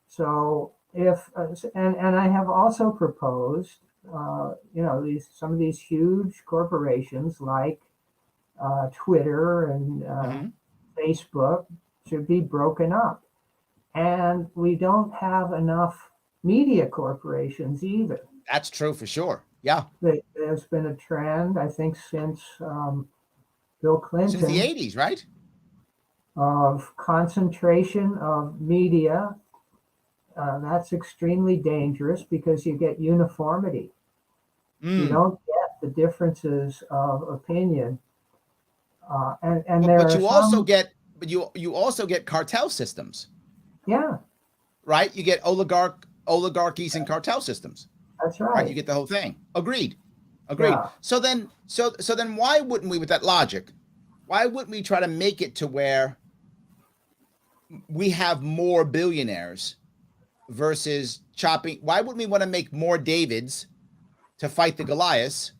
So if and I have also proposed, some of these huge corporations like Twitter and Facebook should be broken up, and we don't have enough media corporations either. That's true for sure. Yeah. There's been a trend, I think, since Bill Clinton, Since the 80s, right? of concentration of media. That's extremely dangerous because you get uniformity. You don't get the differences of opinion. And there But are you also get, you also get cartel systems, yeah, right? You get oligarchies and cartel systems. that's Right. right. You get the whole thing. Agreed. Agreed. Yeah. So then why wouldn't we, with that logic, why wouldn't we try to make it to where we have more billionaires versus chopping? Why wouldn't we want to make more Davids to fight the Goliaths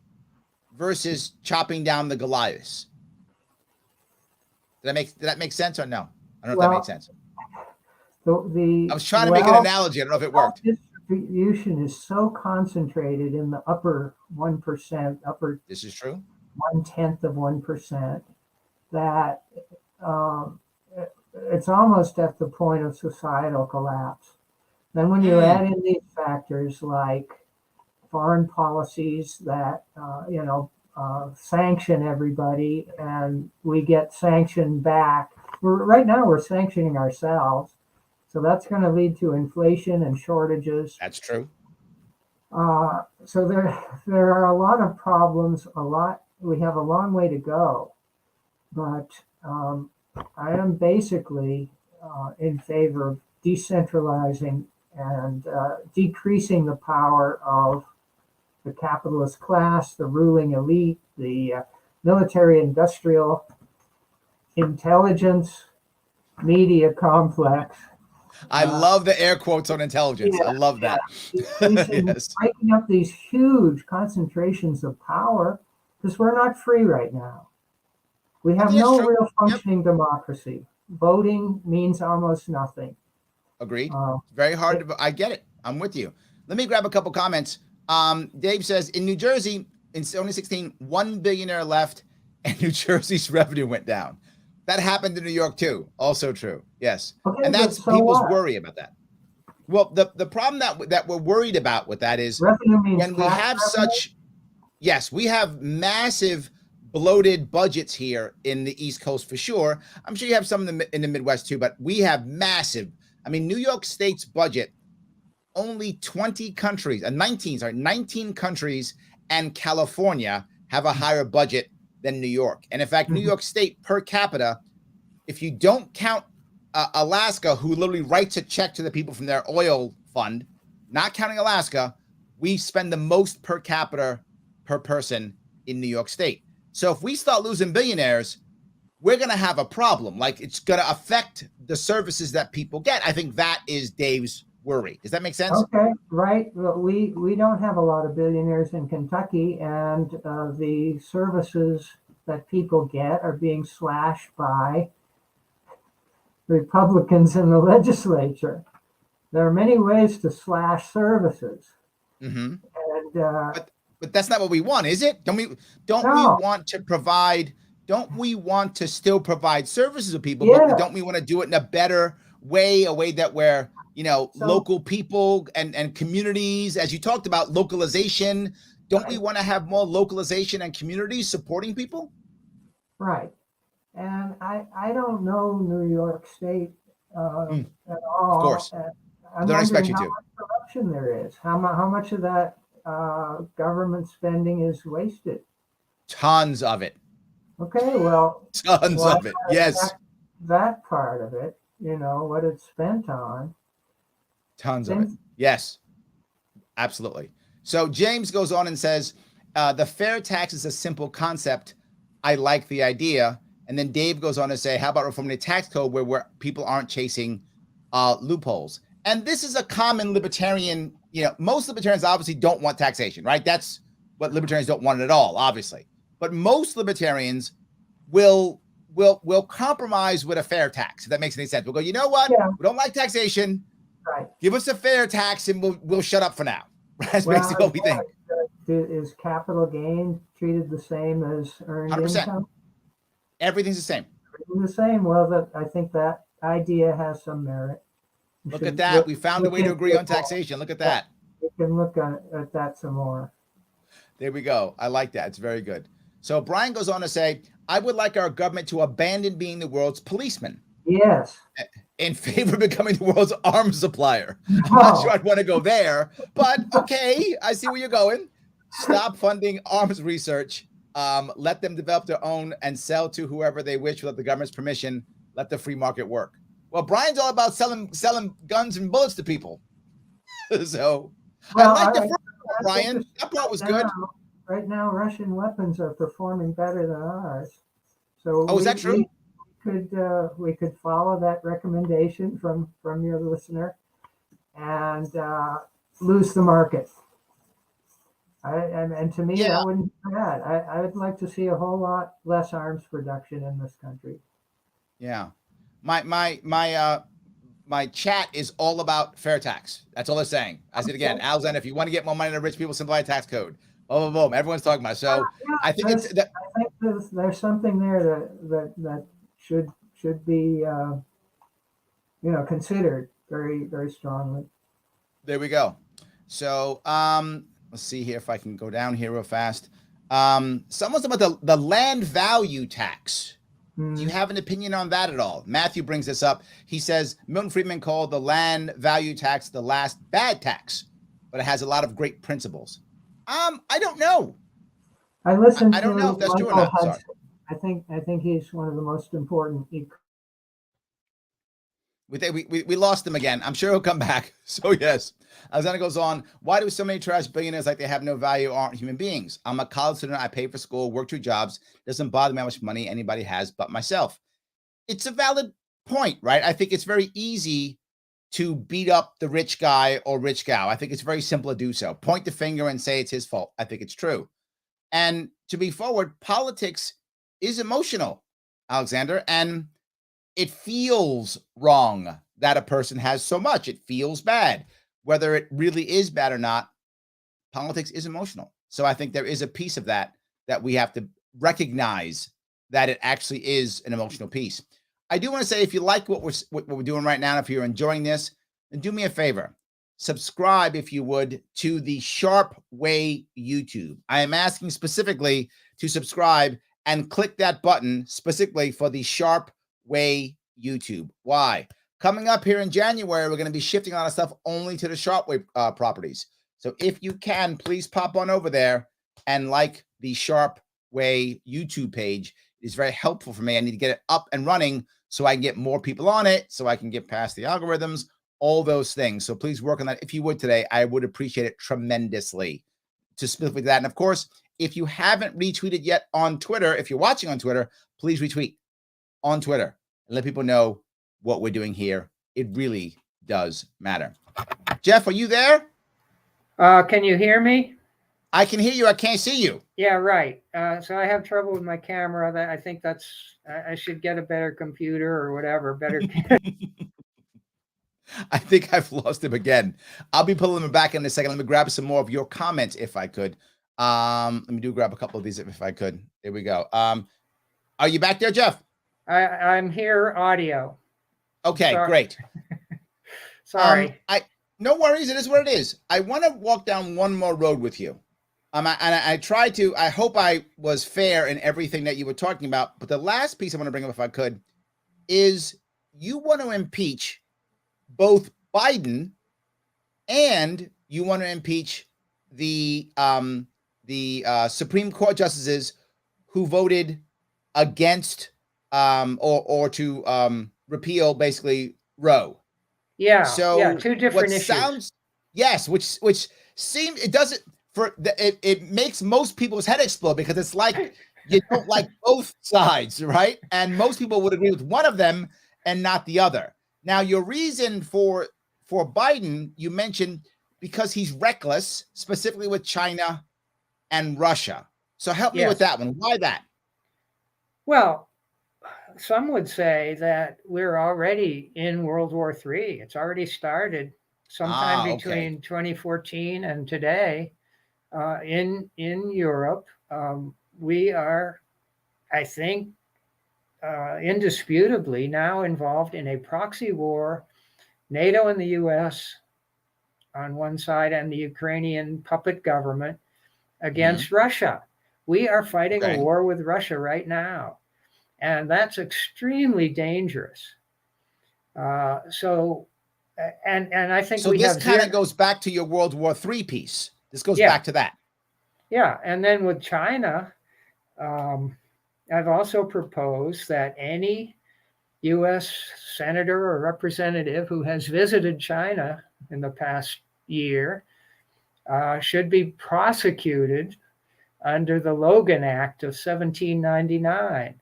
versus chopping down the Goliaths? Did that make sense or no? I don't know if that made sense. I was trying to make an analogy. I don't know if it worked. Distribution is so concentrated in the upper 1%, This is true. 1/10 of 1%, that it's almost at the point of societal collapse. Then when you add in these factors like foreign policies that, sanction everybody and we get sanctioned back. Right now we're sanctioning ourselves. So that's going to lead to inflation and shortages. That's true. So there are a lot of problems, we have a long way to go. But I am basically in favor of decentralizing and decreasing the power of the capitalist class, the ruling elite, the military industrial intelligence media complex. I love the air quotes on intelligence. I love that. Yes. Breaking up these huge concentrations of power because we're not free right now. We have no real functioning democracy. Voting means almost nothing. Agreed. Very hard to. I get it. I'm with you. Let me grab a couple comments. Dave says in New Jersey in 2016, 1 billionaire left, and New Jersey's revenue went down. That happened in New York too. Also true. Yes, okay, and that's people's worry about that. Well, the problem that we're worried about with that is when we have such. Yes, we have massive bloated budgets here in the East Coast for sure. I'm sure you have some in the Midwest too, but we have massive. I mean, New York State's budget, only 19 countries and California have a higher budget than New York. And in fact, New York State per capita, if you don't count Alaska, who literally writes a check to the people from their oil fund, not counting Alaska, we spend the most per capita per person in New York State. So if we start losing billionaires, we're going to have a problem. Like it's going to affect the services that people get. I think that is Dave's worry. Does that make sense? Okay, right. Well, we don't have a lot of billionaires in Kentucky, and the services that people get are being slashed by Republicans in the legislature. There are many ways to slash services. Mm-hmm. And but that's not what we want, is it? Don't we want to provide? Don't we want to still provide services to people? Yeah. But don't we want to do it in a better way, a way that where local people and communities, as you talked about, localization. Don't we want to have more localization and communities supporting people? Right. And I don't know New York State at all. Of course. I don't expect you how to. much corruption there is. How much of that government spending is wasted? Tons of it. Okay, well. Tons of it. Yes. That part of it, what it's spent on. Tons of it. Yes. Absolutely. So James goes on and says, the fair tax is a simple concept. I like the idea. And then Dave goes on to say, how about reforming the tax code where people aren't chasing loopholes? And this is a common libertarian, most libertarians obviously don't want taxation, right? That's what libertarians don't want at all, obviously. But most libertarians will compromise with a fair tax, if that makes any sense. We'll go, you know what? Yeah. We don't like taxation. Right. Give us a fair tax and we'll shut up for now. That's basically what we think. Is capital gain treated the same as earned 100%. income? Everything's the same. The same. Well, I think that idea has some merit. Look at that. We found a way to agree on taxation. Look at that. We can look at that some more. There we go. I like that. It's very good. So Brian goes on to say, I would like our government to abandon being the world's policeman. Yes. In favor of becoming the world's arms supplier. I'm not sure I'd want to go there, but okay, I see where you're going. Stop funding arms research. Let them develop their own and sell to whoever they wish without the government's permission. Let the free market work. Well, Brian's all about selling guns and bullets to people. So well, I like the first part, Brian. That part was good. Right now, Russian weapons are performing better than ours. So is that true? We could follow that recommendation from your listener and lose the market. And to me, that wouldn't be bad. I would like to see a whole lot less arms production in this country. Yeah, my chat is all about fair tax. That's all they're saying. I said again, Alexander, if you want to get more money to rich people, simplify the tax code. Boom, boom, boom. Everyone's talking about it. So I think there's something there that should be considered very, very strongly. There we go. So let's see here if I can go down here real fast. Someone's about the land value tax. Do you have an opinion on that at all? Matthew brings this up. He says Milton Friedman called the land value tax the last bad tax, but it has a lot of great principles. I don't know. I listened. I don't know if that's true or not. Sorry. I think he's one of the most important. We lost him again. I'm sure he'll come back. So yes. Alexander goes on. Why do so many trash billionaires like they have no value aren't human beings? I'm a college student. I pay for school, work 2 jobs. Doesn't bother me how much money anybody has but myself. It's a valid point, right? I think it's very easy to beat up the rich guy or rich gal. I think it's very simple to do so. Point the finger and say it's his fault. I think it's true. And to be forward, politics is emotional, Alexander, and it feels wrong that a person has so much. It feels bad. Whether it really is bad or not, politics is emotional. So I think there is a piece of that we have to recognize that it actually is an emotional piece. I do want to say, if you like what we're doing right now, if you're enjoying this, then do me a favor. Subscribe, if you would, to the Sharp Way YouTube. I am asking specifically to subscribe and click that button specifically for the Sharp Way YouTube. Why? Coming up here in January, we're going to be shifting a lot of stuff only to the Sharp Way properties. So if you can, please pop on over there and like the Sharp Way YouTube page. It's very helpful for me. I need to get it up and running so I can get more people on it, so I can get past the algorithms, all those things. So please work on that. If you would today, I would appreciate it tremendously to specifically that. And of course, if you haven't retweeted yet on Twitter, if you're watching on Twitter, please retweet on Twitter and let people know what we're doing here. It really does matter. Jeff, are you there? Can you hear me? I can hear you. I can't see you. Yeah, right. So I have trouble with my camera. I think I should get a better computer or whatever. Better. I think I've lost him again. I'll be pulling him back in a second. Let me grab some more of your comments if I could. Let me grab a couple of these if I could. There we go. Are you back there, Jeff? I'm here, audio. Okay, Sorry. Great. Sorry. No worries. It is what it is. I want to walk down one more road with you. I tried to. I hope I was fair in everything that you were talking about. But the last piece I want to bring up, if I could, is you want to impeach both Biden and you want to impeach the Supreme Court justices who voted against or to repeal basically Roe. Yeah. So yeah, two different issues. Yes, which seem it doesn't it makes most people's head explode because it's like you don't like both sides, right? And most people would agree with one of them and not the other. Now, your reason for Biden, you mentioned because he's reckless, specifically with China and Russia. So help me with that one. Why that? Well, some would say that we're already in World War III. It's already started sometime between 2014 and today in Europe. We are, I think, indisputably now involved in a proxy war, NATO and the US on one side and the Ukrainian puppet government against Russia. We are fighting a war with Russia right now. And that's extremely dangerous. So I think so this kind of goes back to your World War III piece. This goes back to that. Yeah. And then with China, I've also proposed that any U.S. senator or representative who has visited China in the past year should be prosecuted under the Logan Act of 1799,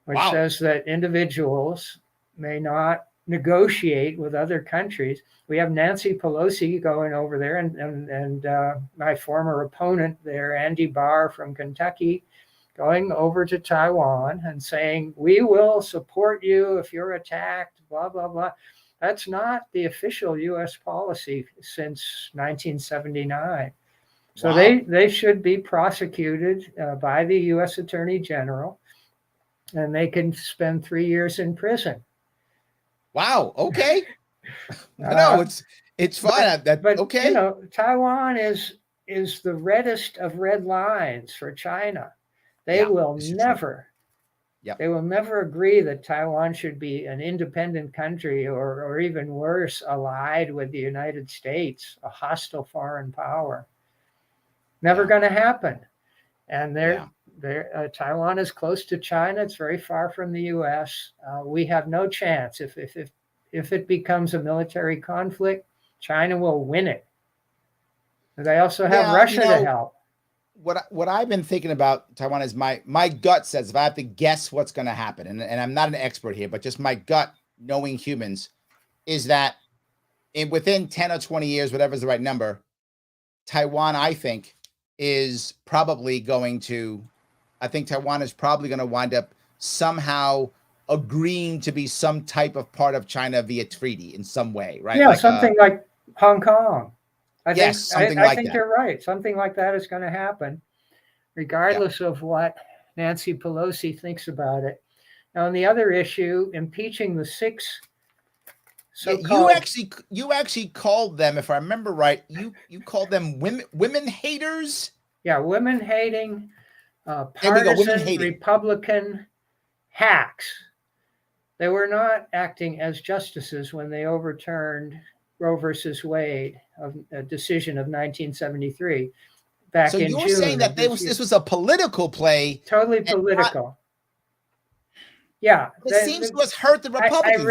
which says that individuals may not negotiate with other countries. We have Nancy Pelosi going over there, and my former opponent there, Andy Barr from Kentucky, going over to Taiwan and saying, we will support you if you're attacked, blah, blah, blah. That's not the official U.S. policy since 1979. So they should be prosecuted by the U.S. Attorney General, and they can spend 3 years in prison. Wow. Okay. No, it's fine. But okay. You know, Taiwan is the reddest of red lines for China. They will never. They will never agree that Taiwan should be an independent country, or even worse, allied with the United States, a hostile foreign power. Never going to happen. And Taiwan is close to China. It's very far from the U.S. We have no chance. If it becomes a military conflict, China will win it. They also have Russia to help. What I've been thinking about Taiwan is my gut says, if I have to guess what's going to happen, and I'm not an expert here, but just my gut, knowing humans, is that within 10 or 20 years, whatever's the right number, Taiwan, I think, is probably going to wind up somehow agreeing to be some type of part of China via treaty in some way, right? Yeah, like something like Hong Kong. I think you're right. Something like that is going to happen, regardless of what Nancy Pelosi thinks about it. Now, on the other issue, impeaching the 6 so-called... You actually called them, if I remember right, you called them women haters? Yeah, women-hating, partisan Republican hacks. They were not acting as justices when they overturned Roe versus Wade, a decision of 1973. So you're June saying that this was a political play? Totally political. Yeah. It seems to have hurt the Republicans.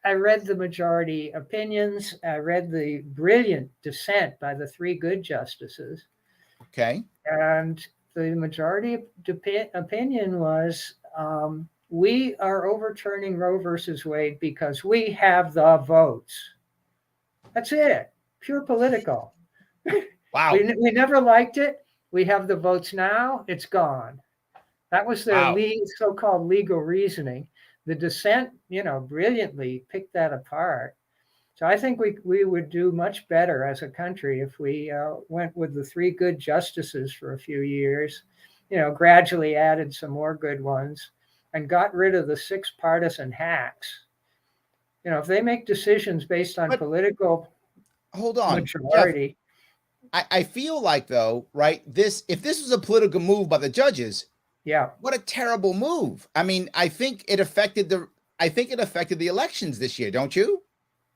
I read the majority opinions. I read the brilliant dissent by the 3 good justices. Okay. And the majority opinion was, we are overturning Roe versus Wade because we have the votes. That's it. Pure political. Wow. We never liked it. We have the votes now. It's gone. That was their so-called legal reasoning. The dissent, brilliantly picked that apart. So I think we would do much better as a country if we went with the 3 good justices for a few years, gradually added some more good ones, and got rid of the 6 partisan hacks. If they make decisions based on political majority. I feel like, though, right, if this was a political move by the judges, what a terrible move. I mean, I think it affected the elections this year, don't you?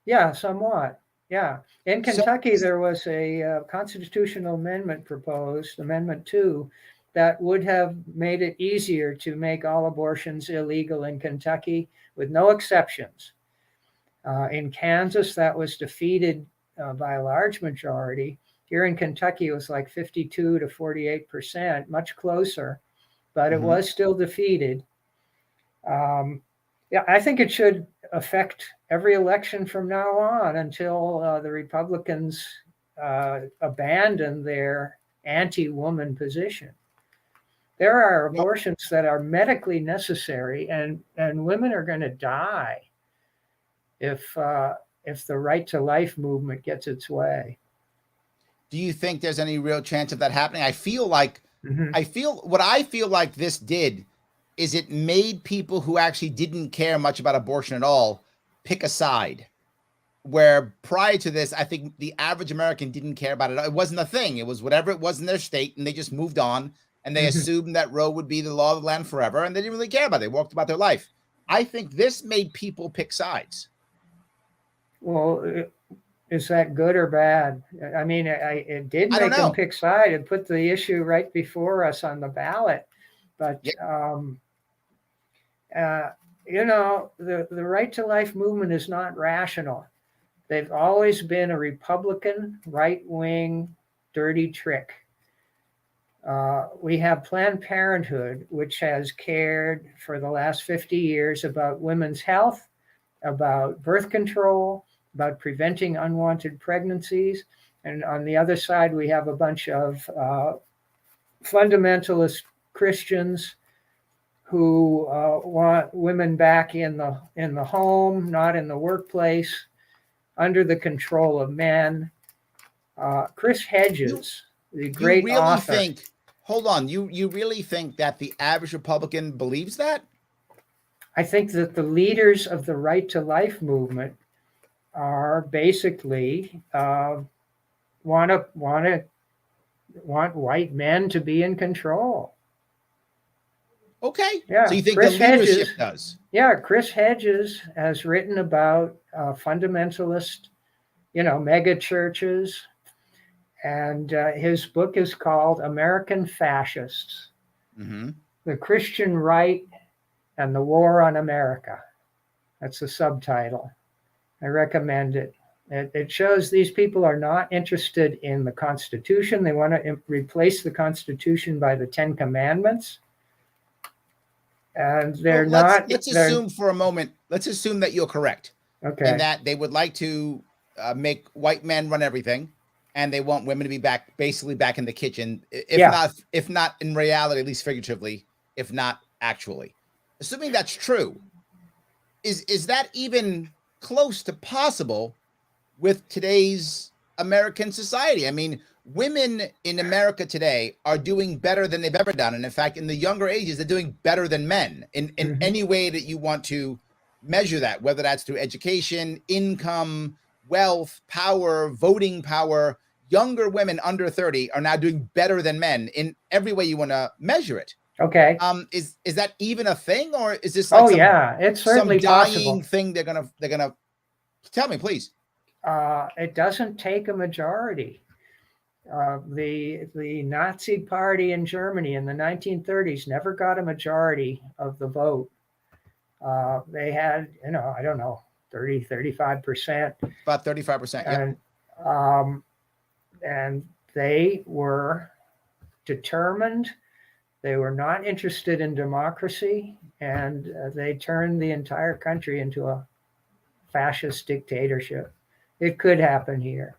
Yeah, somewhat. Yeah. In Kentucky, there was a constitutional amendment proposed, Amendment 2, that would have made it easier to make all abortions illegal in Kentucky with no exceptions. In Kansas, that was defeated by a large majority. Here in Kentucky, it was like 52 to 48%, much closer, but it was still defeated. Yeah, I think it should affect every election from now on until the Republicans abandon their anti-woman position. There are abortions that are medically necessary, and women are going to die if the right to life movement gets its way. Do you think there's any real chance of that happening? I feel like I feel like this did is it made people who actually didn't care much about abortion at all pick a side. Where prior to this, I think the average American didn't care about it. It wasn't a thing. It was whatever it was in their state, and they just moved on, and they assumed that Roe would be the law of the land forever, and they didn't really care about it. They walked about their life. I think this made people pick sides. Well, is that good or bad? I mean, it did make them pick side. It put the issue right before us on the ballot. But, you know, the right to life movement is not rational. They've always been a Republican, right-wing, dirty trick. We have Planned Parenthood, which has cared for the last 50 years about women's health, about birth control, about preventing unwanted pregnancies. And on the other side, we have a bunch of fundamentalist Christians who want women back in the home, not in the workplace, under the control of men. Chris Hedges, the great author. Hold on, you really think that the average Republican believes that? I think that the leaders of the right to life movement are basically want white men to be in control. Okay. Yeah. So you think Chris the leadership Hedges does? Yeah, Chris Hedges has written about fundamentalist, mega churches, and his book is called American Fascists: The Christian Right and the War on America. That's the subtitle. I recommend it. It shows these people are not interested in the Constitution. They want to replace the Constitution by the Ten Commandments. And they're not. Let's assume for a moment. Let's assume that you're correct. Okay. And that they would like to make white men run everything, and they want women to be basically back in the kitchen. If not in reality, at least figuratively, if not actually. Assuming that's true, is that even close to possible with today's American society? I mean, women in America today are doing better than they've ever done. And in fact, in the younger ages, they're doing better than men in any way that you want to measure that, whether that's through education, income, wealth, power, voting power. Younger women under 30 are now doing better than men in every way you want to measure it. Okay. Is that even a thing, or is this like it's certainly some dying possible thing they're gonna tell me, please? It doesn't take a majority. The Nazi party in Germany in the 1930s never got a majority of the vote. They had, I don't know, 35%. About 35%. And they were determined. They were not interested in democracy, and they turned the entire country into a fascist dictatorship. It could happen here.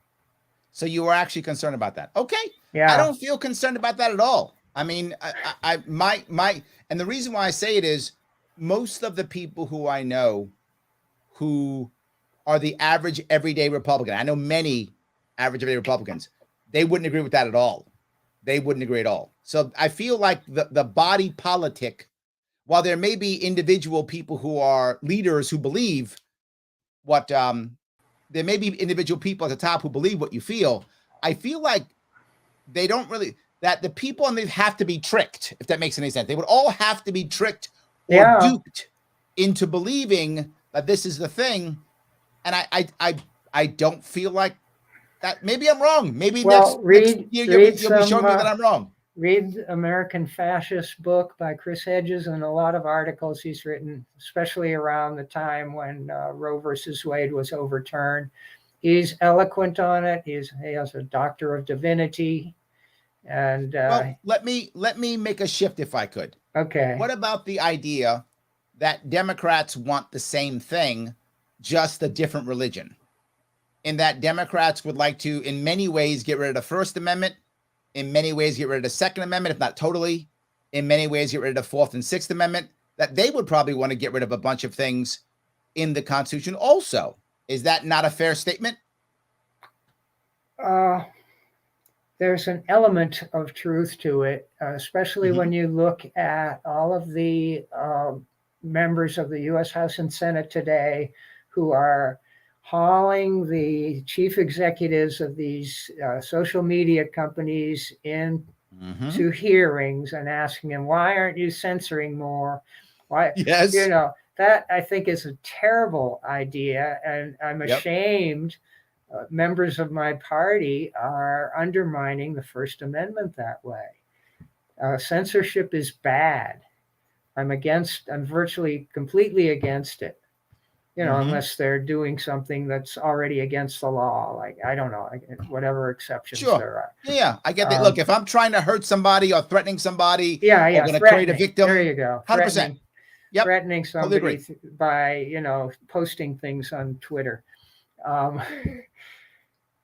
So you were actually concerned about that? Okay. Yeah. I don't feel concerned about that at all. I mean, and the reason why I say it is most of the people who I know who are the average everyday Republican, I know many average everyday Republicans, they wouldn't agree with that at all. They wouldn't agree at all. So I feel like the body politic, while there may be individual people who are leaders who believe what, there may be individual people at the top who believe what you feel. I feel like they don't really, that the people on they have to be tricked, if that makes any sense. They would all have to be tricked or duped into believing that this is the thing. And I don't feel like that. Maybe I'm wrong. Maybe next year you'll be showing me that I'm wrong. Read American Fascist book by Chris Hedges and a lot of articles he's written, especially around the time when Roe versus Wade was overturned. he's eloquent on it. He has a Doctor of Divinity. And well, let me make a shift if I could. okay. What about the idea that Democrats want the same thing, just a different religion? In that Democrats would like to, in many ways, get rid of the First Amendment, in many ways, get rid of the Second Amendment, if not totally, in many ways, get rid of the Fourth and Sixth Amendment, that they would probably want to get rid of a bunch of things in the Constitution also. Is that not a fair statement? There's an element of truth to it, especially when you look at all of the members of the U.S. House and Senate today who are hauling the chief executives of these social media companies into hearings and asking them, why aren't you censoring more? Why? Yes. You know, that I think is a terrible idea. And I'm ashamed members of my party are undermining the First Amendment that way. Censorship is bad. I'm virtually completely against it. You know, unless they're doing something that's already against the law, like, I don't know, whatever exceptions there are. Yeah, I get that. Look, if I'm trying to hurt somebody or threatening somebody, or going to create a victim, there you go. 100%. Yep. Threatening somebody by, you know, posting things on Twitter.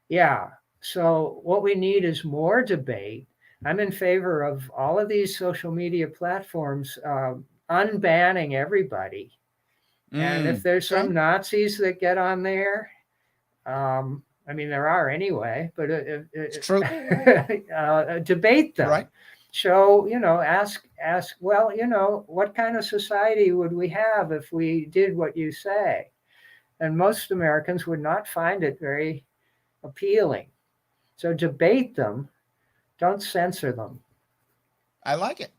Yeah. So what we need is more debate. I'm in favor of all of these social media platforms unbanning everybody. And if there's some Nazis that get on there, I mean, there are anyway, but it's true. Debate them. Right. So, you know, ask, well, you know, what kind of society would we have if we did what you say? And most Americans would not find it very appealing. So debate them, don't censor them. I like it.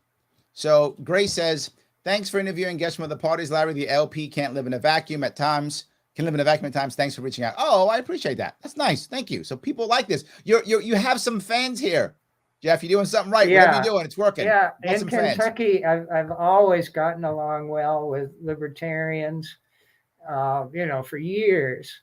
So Grace says, thanks for interviewing guests from other parties, Larry. The LP can't live in a vacuum at times. Can live in a vacuum at times. Thanks for reaching out. Oh, I appreciate that. That's nice. Thank you. So people like this. You have some fans here, Jeff. You're doing something right. Yeah. Whatever you're doing, it's working. Yeah. In Kentucky, I've always gotten along well with libertarians, you know, for years.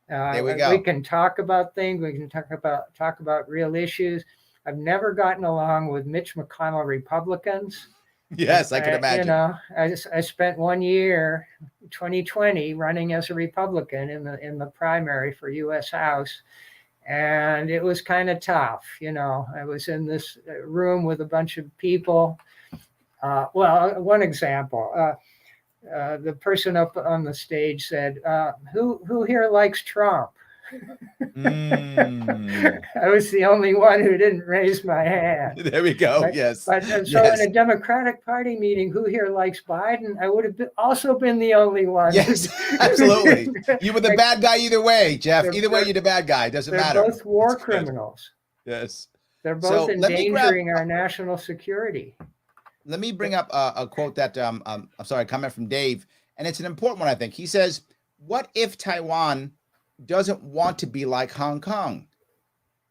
There we go. We can talk about things. We can talk about real issues. I've never gotten along with Mitch McConnell Republicans. Yes, I can imagine. You know, I spent 1 year, 2020, running as a Republican in the primary for U.S. House, and it was kind of tough. You know, I was in this room with a bunch of people. Well, one example. The person up on the stage said, who here likes Trump? I was the only one who didn't raise my hand. There we go. Right? Yes. But so in a Democratic Party meeting, who here likes Biden? I would have also been the only one. Yes, absolutely. You were the bad guy either way, Jeff. Either way, you're the bad guy. It doesn't matter. They're both war criminals. Yes. They're both endangering our national security. Let me bring up a quote that, I'm sorry, a comment from Dave, and it's an important one, I think. He says, what if Taiwan doesn't want to be like Hong Kong?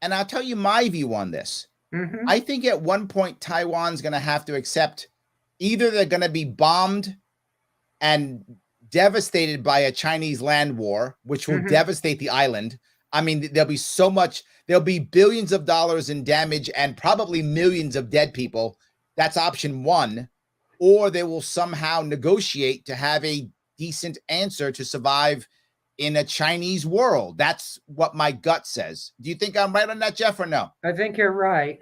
And I'll tell you my view on this. I think at one point, Taiwan's going to have to accept either they're going to be bombed and devastated by a Chinese land war, which will devastate the island. I mean, there'll be billions of dollars in damage and probably millions of dead people. That's option one. Or they will somehow negotiate to have a decent answer to survive in a Chinese world. That's what my gut says. Do you think I'm right on that, Jeff, or no? I think you're right.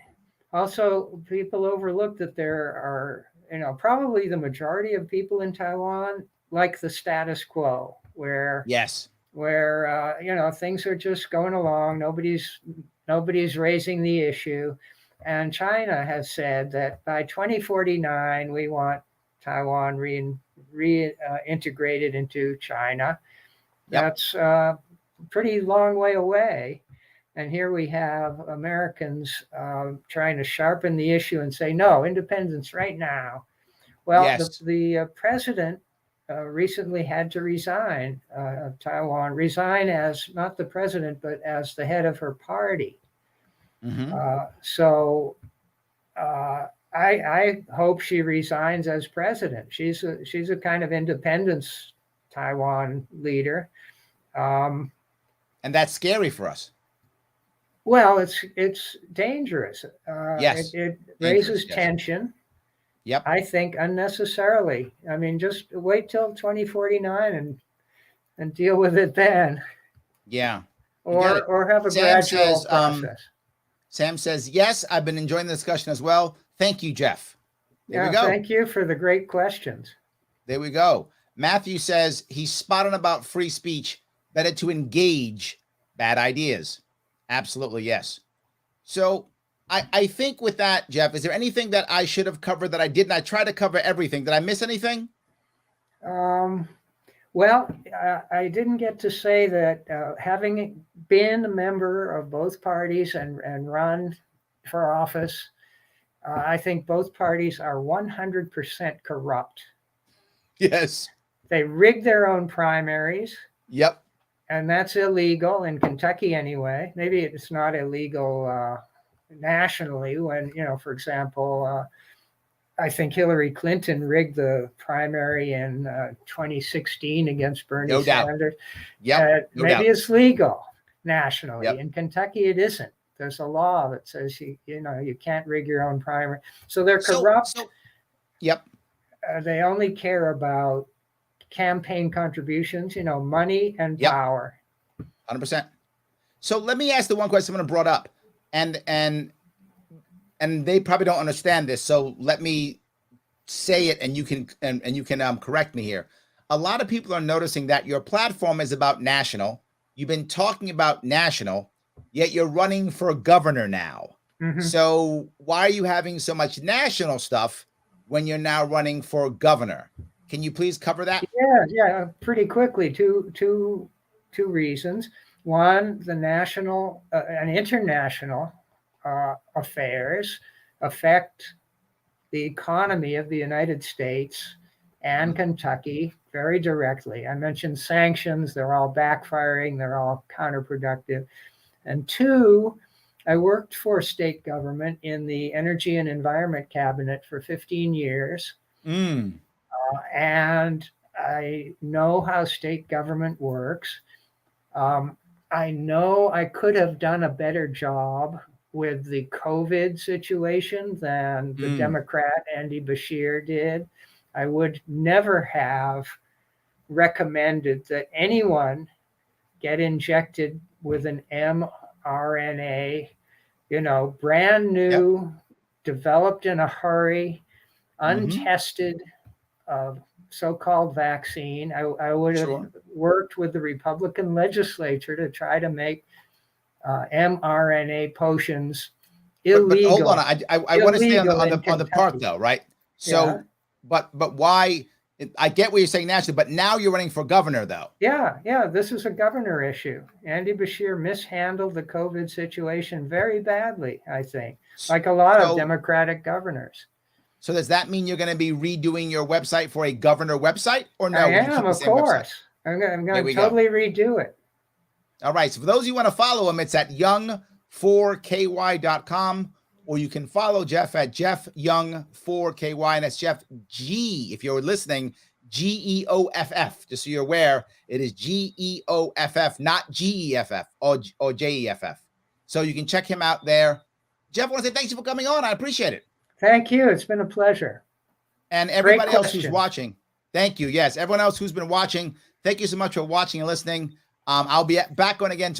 Also, people overlook that there are, you know, probably the majority of people in Taiwan like the status quo, where you know, things are just going along. Nobody's raising the issue. And China has said that by 2049, we want Taiwan reintegrated into China. That's a pretty long way away. And here we have Americans trying to sharpen the issue and say, no, independence right now. Well, the president recently had to resign of Taiwan, resign as not the president, but as the head of her party. So I hope she resigns as president. She's a kind of independence Taiwan leader. And that's scary for us. Well, it's dangerous. Yes. It Dangerous, raises yes. tension. Yep. I think unnecessarily. I mean, just wait till 2049 and deal with it then, Yeah. You get it. or have a Sam gradual says, process. Sam says, yes, I've been enjoying the discussion as well. Thank you, Jeff. There we go. Thank you for the great questions. There we go. Matthew says he's spot on about free speech. Better to engage bad ideas. Absolutely, yes. So I think with that, Jeff, is there anything that I should have covered that I didn't? I tried to cover everything. Did I miss anything? Well, I didn't get to say that having been a member of both parties and run for office, I think both parties are 100% corrupt. Yes. They rig their own primaries. Yep. And that's illegal in Kentucky anyway. Maybe it's not illegal nationally when, for example, I think Hillary Clinton rigged the primary in 2016 against Bernie Sanders. Yep. Maybe it's legal nationally. Yep. In Kentucky, it isn't. There's a law that says you can't rig your own primary. So they're corrupt. Yep. They only care about campaign contributions, money and power. 100%. So let me ask the one question I'm going to brought up, and they probably don't understand this. So let me say it, and you can correct me here. A lot of people are noticing that your platform is about national. You've been talking about national, yet you're running for governor now. Mm-hmm. So why are you having so much national stuff when you're now running for governor? Can you please cover that? Yeah, pretty quickly. Two reasons. One, the national and international affairs affect the economy of the United States and Kentucky very directly. I mentioned sanctions. They're all backfiring. They're all counterproductive. And two, I worked for state government in the Energy and Environment Cabinet for 15 years. And I know how state government works. I know I could have done a better job with the COVID situation than the Democrat Andy Beshear did. I would never have recommended that anyone get injected with an mRNA, brand new, developed in a hurry, untested, so-called vaccine. I would have worked with the Republican legislature to try to make mRNA potions illegal. But hold on, I want to stay on the part though, right? So, but why? I get what you're saying nationally, but now you're running for governor though. Yeah. This is a governor issue. Andy Beshear mishandled the COVID situation very badly, I think, like a lot of Democratic governors. So does that mean you're going to be redoing your website for a governor website, or no? I am, of course. I'm going to totally redo it. All right. So for those of you who want to follow him, it's at young4ky.com, or you can follow Jeff at Jeff Young4ky, and that's Jeff G. If you're listening, GEOFF. Just so you're aware, it is GEOFF, not GEFF or JEFF. So you can check him out there. Jeff, I want to say thanks for coming on. I appreciate it. Thank you. It's been a pleasure. And everybody else who's watching, thank you. Yes, everyone else who's been watching, thank you so much for watching and listening. I'll be back on again tomorrow.